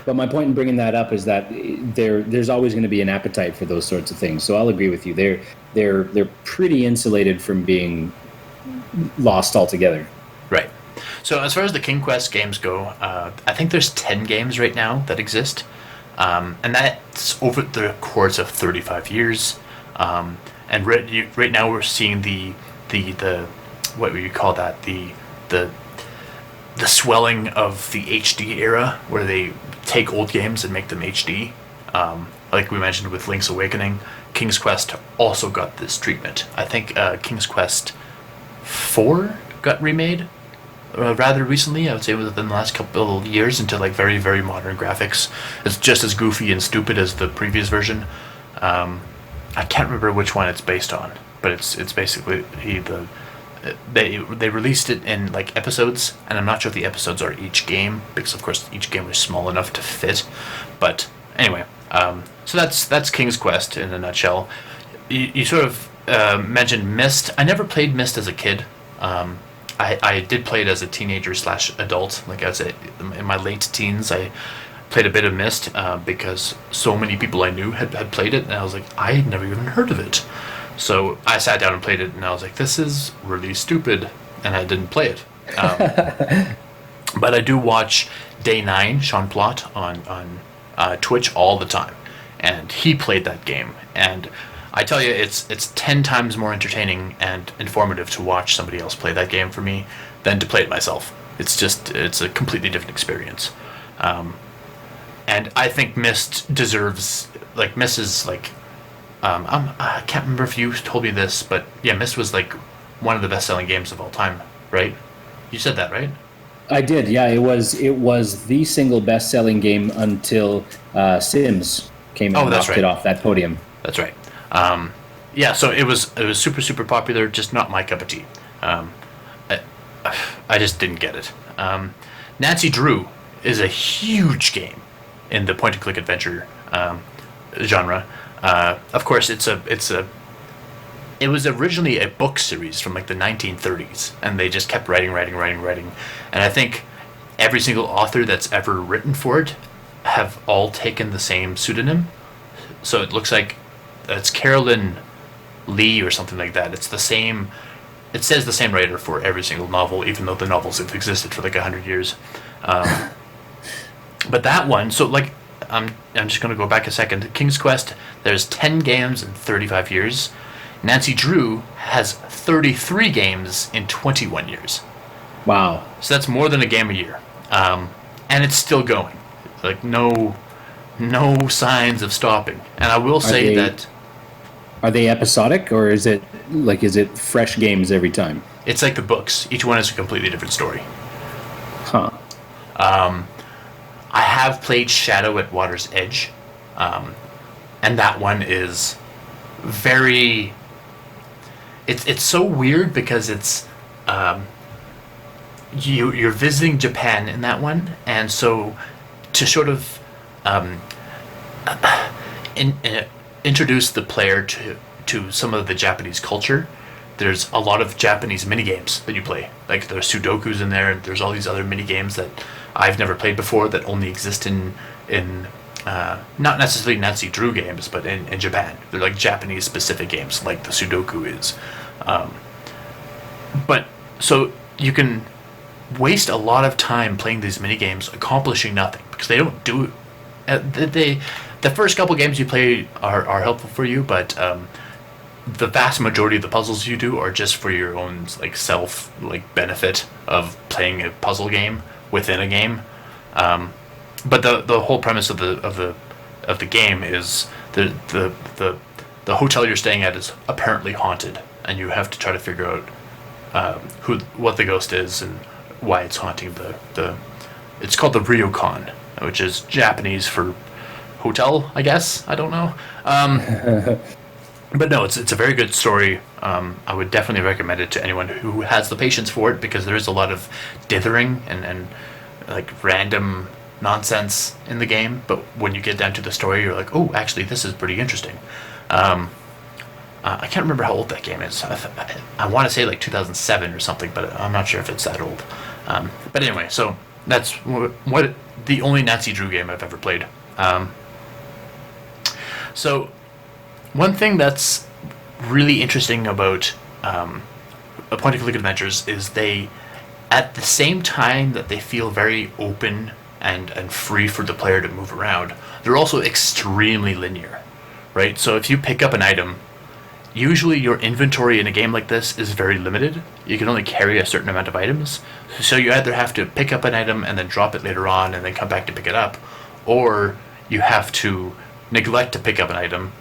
But my point in bringing that up is that there's always going to be an appetite for those sorts of things. So I'll agree with you. They're pretty insulated from being lost altogether. Right. So as far as the King Quest games go, I think there's 10 games right now that exist, and that's over the course of 35 years. And right now we're seeing the what would you call that, the swelling of the HD era, where they take old games and make them HD. Like we mentioned with Link's Awakening, King's Quest also got this treatment. I think King's Quest 4 got remade rather recently. I would say within the last couple of years, into like very, very modern graphics. It's just as goofy and stupid as the previous version. I can't remember which one it's based on, but it's basically they released it in like episodes, and I'm not sure if the episodes are each game, because of course each game was small enough to fit. But anyway, so that's King's Quest in a nutshell. You sort of mentioned Myst. I never played Myst as a kid. I did play it as a teenager / adult. Like I said, in my late teens, I played a bit of Myst because so many people I knew had played it, and I was like, I had never even heard of it. So I sat down and played it, and I was like, this is really stupid, and I didn't play it. But I do watch Day 9, Sean Plott, on Twitch all the time, and he played that game, and I tell you, it's 10 times more entertaining and informative to watch somebody else play that game for me than to play it myself. It's a completely different experience. And I think Myst deserves, like, Myst is like, I can't remember if you told me this, but yeah, Myst was like one of the best-selling games of all time, right? You said that, right? I did, yeah. It was the single best-selling game until Sims came and knocked it off that podium. That's right. Yeah, so it was super, super popular, just not my cup of tea. I just didn't get it. Nancy Drew is a huge game in the point-and-click adventure genre. Of course, it was originally a book series from like the 1930s, and they just kept writing. And I think every single author that's ever written for it have all taken the same pseudonym. So it looks like it's Carolyn Lee or something like that. It's the same. It says the same writer for every single novel, even though the novels have existed for like 100 years. But that one, so like, I'm just going to go back a second. King's Quest, there's 10 games in 35 years. Nancy Drew has 33 games in 21 years. Wow. So that's more than a game a year. And it's still going. Like, no signs of stopping. And I will say that... Are they episodic, or is it fresh games every time? It's like the books. Each one is a completely different story. Huh. I have played Shadow at Water's Edge, and that one is very... It's so weird because it's... You're visiting Japan in that one, and so to sort of introduce the player to some of the Japanese culture, there's a lot of Japanese minigames that you play. Like, there's Sudokus in there, and there's all these other minigames that I've never played before that only exist in not necessarily Nancy Drew games, but in Japan. They're like Japanese specific games, like the Sudoku is. But so you can waste a lot of time playing these mini games accomplishing nothing because they don't do the first couple games you play are helpful for you, but the vast majority of the puzzles you do are just for your own like self like benefit of playing a puzzle game within a game. But the whole premise of the game is the hotel you're staying at is apparently haunted, and you have to try to figure out what the ghost is and why it's haunting the it's called the ryokan, which is Japanese for hotel, I guess. I don't know. But no, it's a very good story. I would definitely recommend it to anyone who has the patience for it, because there is a lot of dithering and like random nonsense in the game. But when you get down to the story, you're like, oh, actually, this is pretty interesting. I can't remember how old that game is. I want to say like 2007 or something, but I'm not sure if it's that old. But anyway, so that's what the only Nancy Drew game I've ever played. So one thing that's really interesting about point-and-click adventures is they, at the same time that they feel very open and free for the player to move around, they're also extremely linear, right? So if you pick up an item, usually your inventory in a game like this is very limited. You can only carry a certain amount of items. So you either have to pick up an item and then drop it later on and then come back to pick it up, or you have to neglect to pick up an item.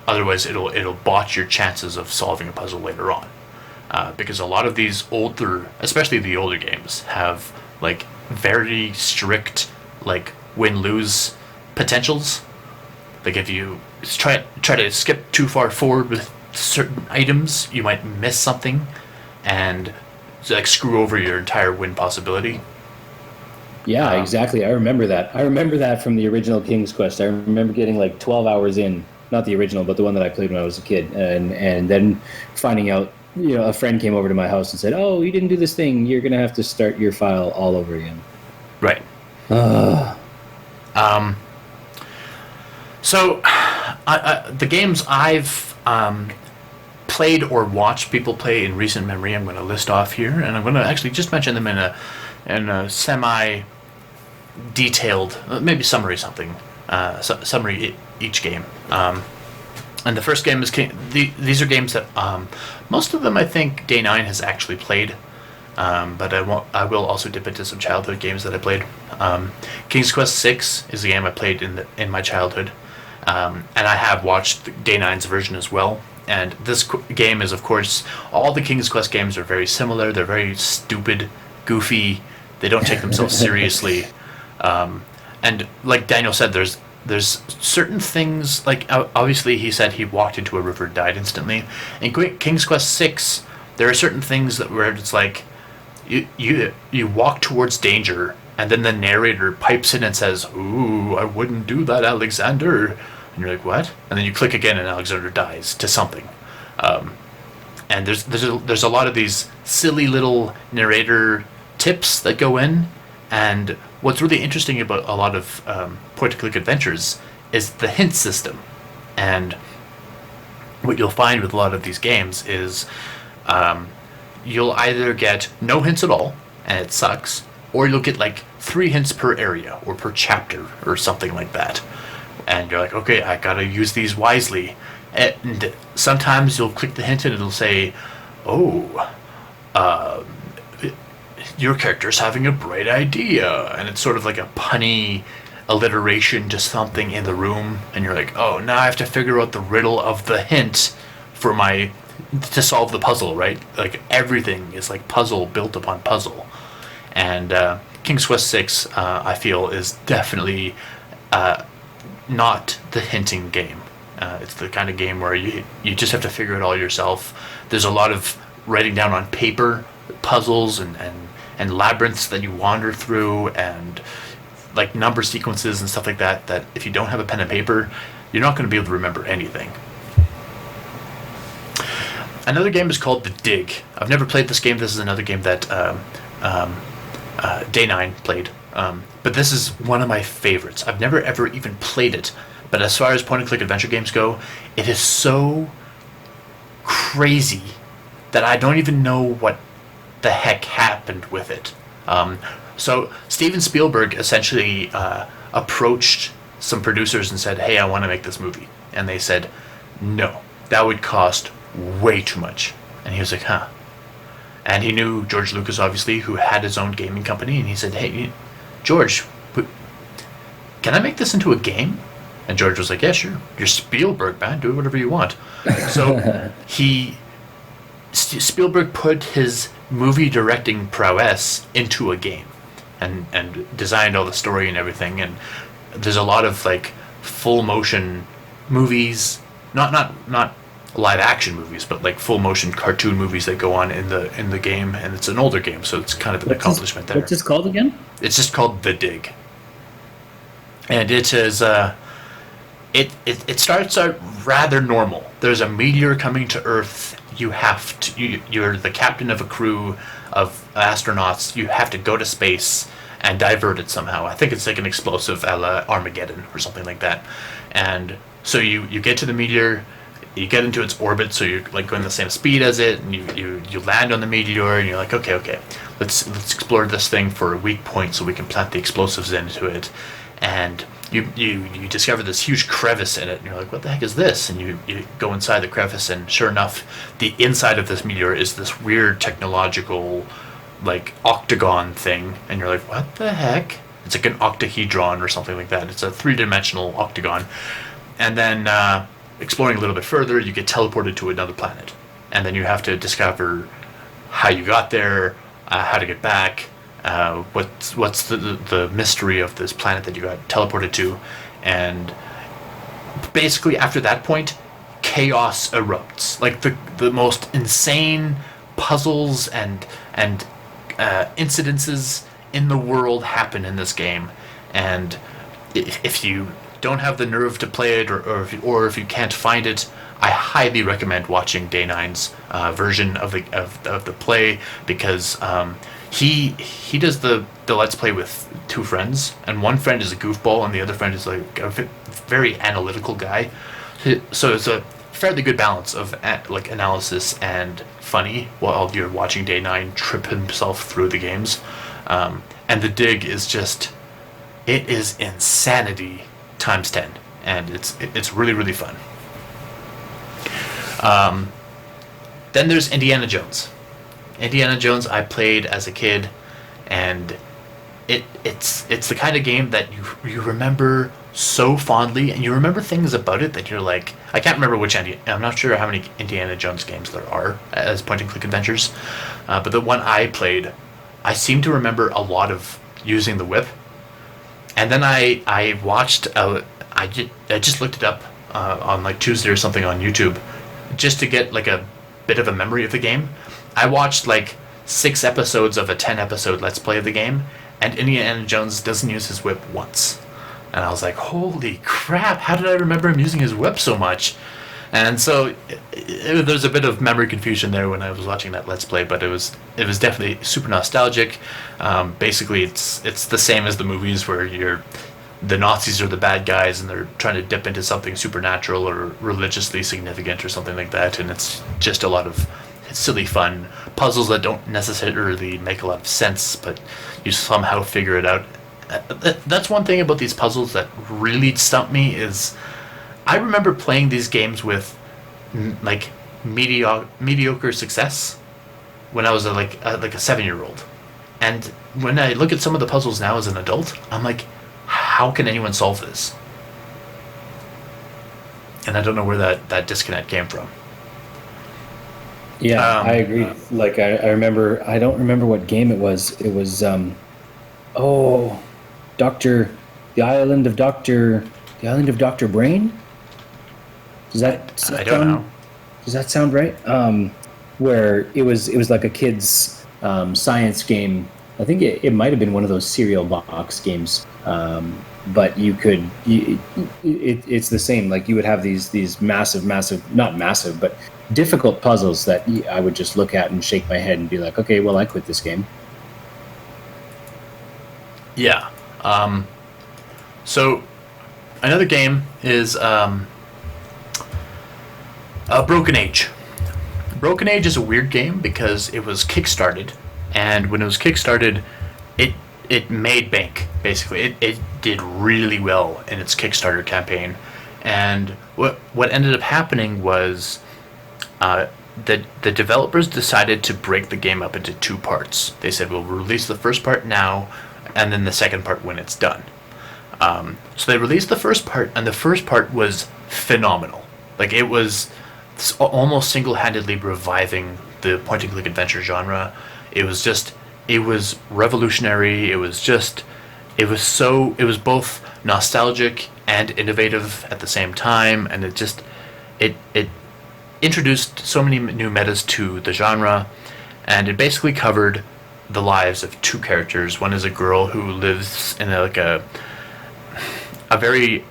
Otherwise, it'll botch your chances of solving a puzzle later on. Because a lot of these older, especially the older games, have like very strict like win-lose potentials. Like if you try to skip too far forward with certain items, you might miss something and like screw over your entire win possibility. Yeah, exactly. I remember that. I remember that from the original King's Quest. I remember getting like 12 hours in, not the original, but the one that I played when I was a kid, and then finding out, a friend came over to my house and said, "Oh, you didn't do this thing. You're gonna have to start your file all over again." Right. So, the games I've played or watched people play in recent memory, I'm going to list off here, and I'm going to actually just mention them in a semi-detailed, maybe summary something, summary each game. And the first game is these are games that most of them I think Day 9 has actually played. But I will also dip into some childhood games that I played. King's Quest 6 is a game I played in my childhood, and I have watched Day 9's version as well. And this game is, of course, all the King's Quest games are very similar. They're very stupid, goofy. They don't take themselves seriously. And like Daniel said, there's certain things, like obviously he said he walked into a river and died instantly. In King's Quest 6, there are certain things where it's like, you walk towards danger, and then the narrator pipes in and says, "Ooh, I wouldn't do that, Alexander." And you're like, "What?" And then you click again, and Alexander dies to something. And there's a lot of these silly little narrator tips that go in. And what's really interesting about a lot of point-and-click adventures is the hint system. And what you'll find with a lot of these games is you'll either get no hints at all, and it sucks, or you'll get like 3 hints per area or per chapter or something like that. And you're like, okay, I gotta use these wisely. And sometimes you'll click the hint and it'll say, "Oh, your character's having a bright idea," and it's sort of like a punny alliteration to something in the room, and you're like, oh, now I have to figure out the riddle of the hint to solve the puzzle, right? Like everything is like puzzle built upon puzzle. And King's Quest 6, I feel, is definitely not the hinting game. It's the kind of game where you just have to figure it all yourself. There's a lot of writing down on paper puzzles and labyrinths that you wander through, and like number sequences and stuff like that if you don't have a pen and paper, you're not going to be able to remember anything. Another game is called The Dig. I've never played this game. This is another game that Day 9 played. But this is one of my favorites. I've never ever even played it. But as far as point-and-click adventure games go, it is so crazy that I don't even know what the heck happened with it. So Steven Spielberg essentially approached some producers and said, "Hey, I want to make this movie," and they said, "No, that would cost way too much." And he was like, "Huh." And he knew George Lucas, obviously, who had his own gaming company, and he said, "Hey, George, can I make this into a game?" And George was like, "Yeah, sure. You're Spielberg, man. Do whatever you want." So Spielberg put his movie directing prowess into a game, and designed all the story and everything. And there's a lot of like full motion movies, not live action movies, but like full motion cartoon movies that go on in the game. And it's an older game, so it's kind of an accomplishment there. What's this called again? It's just called The Dig, and it is it starts out rather normal. There's a meteor coming to Earth. You're the captain of a crew of astronauts. You have to go to space and divert it somehow. I think it's like an explosive a la Armageddon or something like that. And so you get to the meteor, you get into its orbit, so you're like going the same speed as it, and you land on the meteor, and you're like, okay, let's explore this thing for a weak point so we can plant the explosives into it. And you discover this huge crevice in it, and you're like, what the heck is this? And you go inside the crevice, and sure enough, the inside of this meteor is this weird technological, like, octagon thing, and you're like, what the heck? It's like an octahedron or something like that. It's a three-dimensional octagon. And then exploring a little bit further, you get teleported to another planet, and then you have to discover how you got there, how to get back, what's the mystery of this planet that you got teleported to. And basically after that point, chaos erupts. Like the most insane puzzles and incidences in the world happen in this game. And if you don't have the nerve to play it, or if you can't find it, I highly recommend watching Day 9's version of the play, because he does the Let's Play with two friends, and one friend is a goofball and the other friend is like a very analytical guy. So it's a fairly good balance of like analysis and funny while you're watching Day 9 trip himself through the games. And The Dig is just, it is insanity times 10, and it's really, really fun. Then there's Indiana Jones. Indiana Jones I played as a kid, and it's the kind of game that you remember so fondly, and you remember things about it that you're like, I can't remember I'm not sure how many Indiana Jones games there are as point-and-click adventures, but the one I played, I seem to remember a lot of using the whip. And then I watched, I just looked it up on like Tuesday or something on YouTube, just to get like a bit of a memory of the game. I watched like 6 episodes of a 10-episode Let's Play of the game, and Indiana Jones doesn't use his whip once. And I was like, holy crap, how did I remember him using his whip so much? And so there's a bit of memory confusion there when I was watching that Let's Play, but it was definitely super nostalgic. Basically, it's the same as the movies where the Nazis are the bad guys and they're trying to dip into something supernatural or religiously significant or something like that, and it's just a lot of silly fun puzzles that don't necessarily make a lot of sense, but you somehow figure it out. That's one thing about these puzzles that really stumped me, is I remember playing these games with like mediocre success when I was like a 7-year-old, and when I look at some of the puzzles now as an adult, I'm like, how can anyone solve this? And I don't know where that disconnect came from. Yeah, I agree. Like I remember, I don't remember what game it was. It was the Island of Dr. Brain. Does that sound right? Where it was like a kid's science game. I think it might have been one of those cereal box games. But it's the same. Like you would have these massive, not massive, but difficult puzzles that I would just look at and shake my head and be like, okay, well, I quit this game. Yeah. So another game is Broken Age. Broken Age is a weird game because it was kickstarted, and when it was kickstarted, it it made bank basically. It did really well in its Kickstarter campaign, and what ended up happening was the developers decided to break the game up into two parts. They said we'll release the first part now, and then the second part when it's done. So they released the first part, and the first part was phenomenal. Like, it was almost single-handedly reviving the point-and-click adventure genre. It was revolutionary. It was both nostalgic and innovative at the same time, and it introduced so many new metas to the genre, and it basically covered the lives of two characters. One is a girl who lives in a very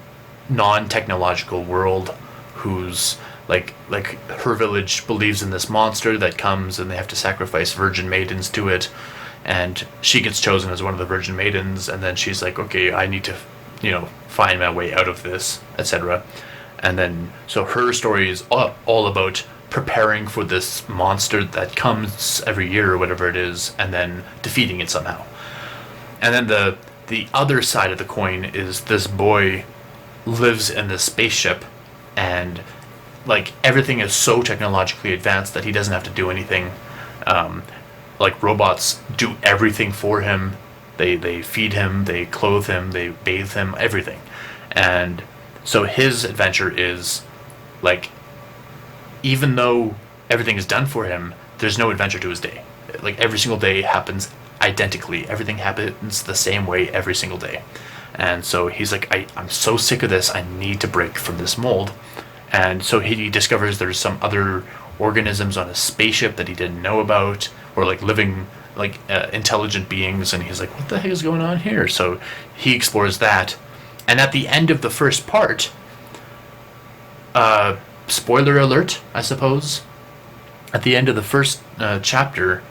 non-technological world, who's like her village believes in this monster that comes, and they have to sacrifice virgin maidens to it, and she gets chosen as one of the virgin maidens, and then she's like, okay, I need to find my way out of this, etc. And then so her story is all about preparing for this monster that comes every year or whatever it is, and then defeating it somehow. And then the other side of the coin is this boy lives in this spaceship, and like everything is so technologically advanced that he doesn't have to do anything. Like, robots do everything for him. They feed him, they clothe him, they bathe him, everything. And so his adventure is like, even though everything is done for him, there's no adventure to his day. Like, every single day happens identically. Everything happens the same way every single day. And so he's like, I'm so sick of this. I need to break from this mold. And so he discovers there's some other organisms on a spaceship that he didn't know about, or like living, like intelligent beings. And he's like, what the heck is going on here? So he explores that. And at the end of the first part, spoiler alert, I suppose, at the end of the first chapter,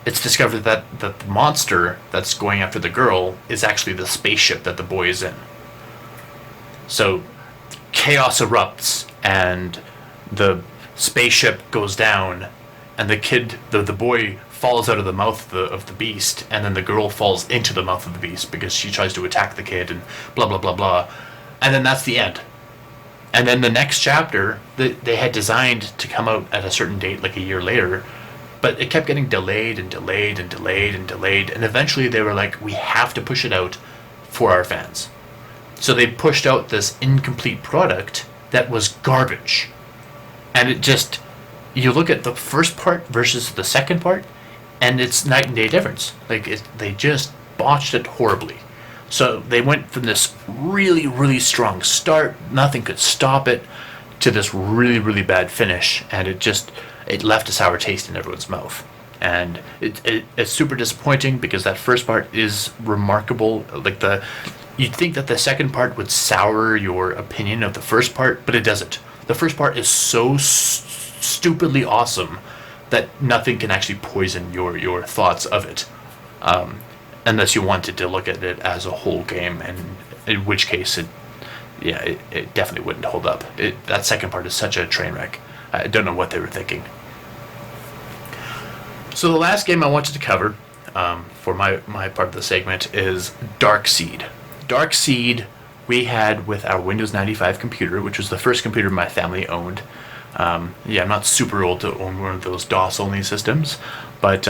it's discovered that the monster that's going after the girl is actually the spaceship that the boy is in. So chaos erupts, and the spaceship goes down, and the boy falls out of the mouth of the beast, and then the girl falls into the mouth of the beast because she tries to attack the kid, and blah blah blah blah. And then that's the end. And then the next chapter they had designed to come out at a certain date, like a year later, but it kept getting delayed and delayed and delayed and delayed, and eventually they were like, we have to push it out for our fans. So they pushed out this incomplete product that was garbage. And it just, you look at the first part versus the second part, and it's night and day difference. Like, they just botched it horribly. So they went from this really, really strong start, nothing could stop it, to this really, really bad finish, and it left a sour taste in everyone's mouth. And it's super disappointing because that first part is remarkable. Like, you'd think that the second part would sour your opinion of the first part, but it doesn't. The first part is so stupidly awesome that nothing can actually poison your thoughts of it, unless you wanted to look at it as a whole game, and in which case it definitely wouldn't hold up. That second part is such a train wreck. I don't know what they were thinking. So the last game I wanted to cover for my part of the segment is Dark Seed. Dark Seed we had with our Windows 95 computer, which was the first computer my family owned. I'm not super old to own one of those DOS-only systems, but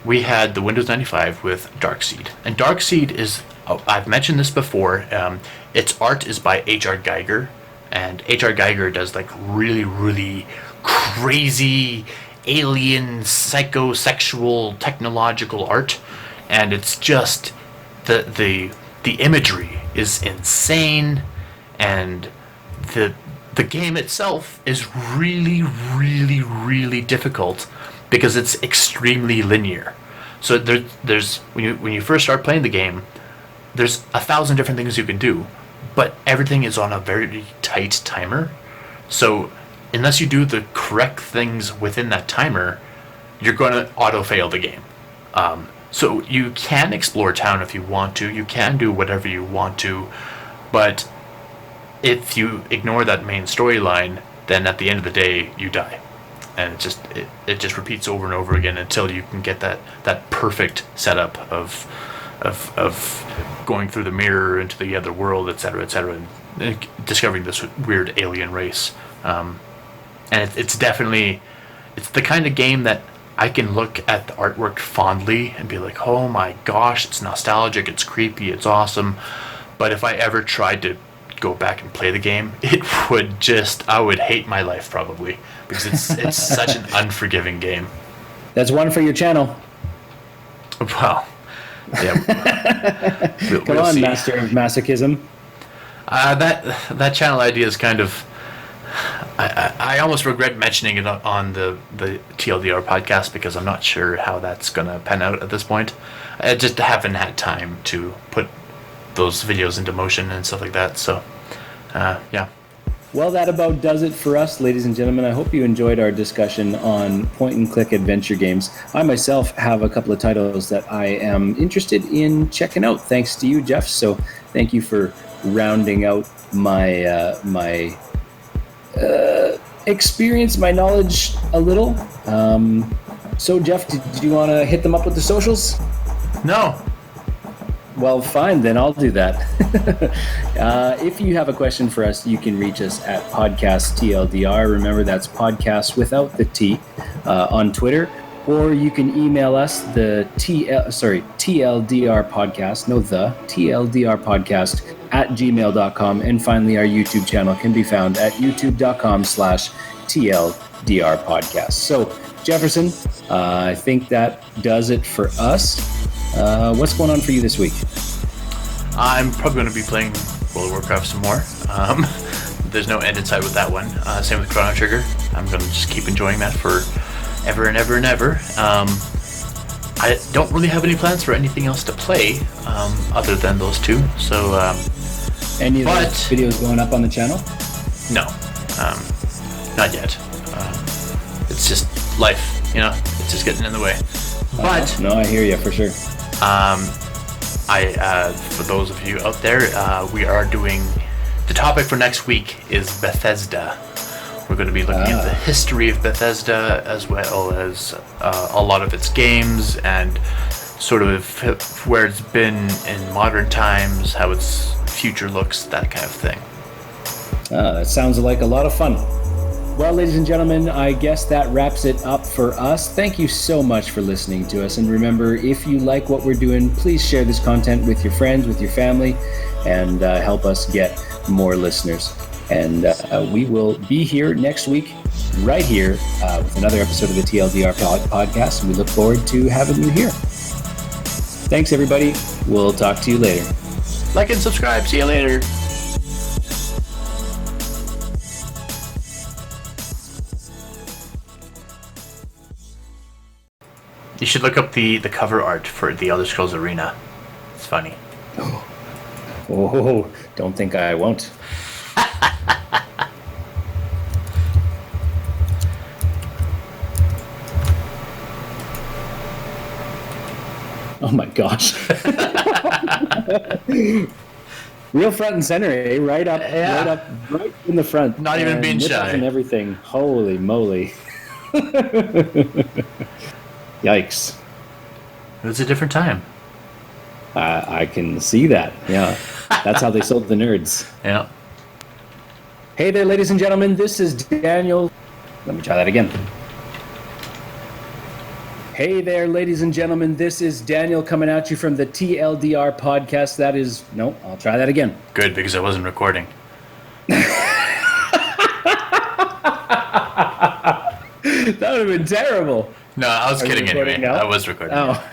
we had the Windows 95 with Dark Seed. And Dark Seed is, I've mentioned this before, its art is by H.R. Geiger, and H.R. Geiger does like really, really crazy alien, psychosexual, technological art, and it's just the imagery is insane, and the game itself is really, really, really difficult because it's extremely linear. So there's when you first start playing the game, there's 1,000 different things you can do, but everything is on a very tight timer. So unless you do the correct things within that timer, you're going to auto-fail the game. So you can explore town if you want to, you can do whatever you want to, but if you ignore that main storyline, then at the end of the day you die, and it just repeats over and over again until you can get that perfect setup of going through the mirror into the other world, etc., and discovering this weird alien race. And it's definitely, it's the kind of game that I can look at the artwork fondly and be like, oh my gosh, it's nostalgic, it's creepy, it's awesome. But if I ever tried to go back and play the game, I would hate my life probably, because it's such an unforgiving game. That's one for your channel. Well, yeah. Come on, see. Master of Masochism. That channel idea is kind of, I almost regret mentioning it on the TLDR podcast, because I'm not sure how that's going to pan out at this point. I just haven't had time to put those videos into motion and stuff like that. So, yeah. Well, that about does it for us, ladies and gentlemen. I hope you enjoyed our discussion on point-and-click adventure games. I myself have a couple of titles that I am interested in checking out, thanks to you, Jeff. So thank you for rounding out my experience, my knowledge a little. So, Jeff, did you want to hit them up with the socials? No. Well, fine, then I'll do that. If you have a question for us, you can reach us at Podcast TLDR. Remember, that's podcast without the T on Twitter. Or you can email us the TLDR podcast, TLDR podcast @gmail.com. And finally, our YouTube channel can be found at youtube.com/TLDR podcast. So, Jefferson, I think that does it for us. What's going on for you this week? I'm probably going to be playing World of Warcraft some more. There's no end in sight with that one. Same with Chrono Trigger. I'm going to just keep enjoying that for ever and ever and ever. I don't really have any plans for anything else to play other than those two. So, any of those videos going up on the channel? No, not yet. It's just life, it's just getting in the way. But no, I hear you for sure. For those of you out there, we are doing, the topic for next week is Bethesda. We're going to be looking at the history of Bethesda, as well as a lot of its games, and sort of where it's been in modern times, how its future looks, that kind of thing. That sounds like a lot of fun. Well, ladies and gentlemen, I guess that wraps it up for us. Thank you so much for listening to us. And remember, if you like what we're doing, please share this content with your friends, with your family, and help us get more listeners. And we will be here next week, right here, with another episode of the TLDR podcast. And we look forward to having you here. Thanks, everybody. We'll talk to you later. Like and subscribe. See you later. You should look up the cover art for the Elder Scrolls Arena. It's funny. Oh, don't think I won't. Oh my gosh. Real front and center, eh? Right up, right in the front. Not even being shy. And everything. Holy moly. Yikes. It was a different time. I can see that, yeah. That's how they sold the nerds. Yeah. Hey there, ladies and gentlemen. This is Daniel. Let me try that again. Hey there, ladies and gentlemen. This is Daniel coming at you from the TLDR podcast. No, I'll try that again. Good, because I wasn't recording. That would have been terrible. No, I was kidding anyway. Now? I was recording. Oh.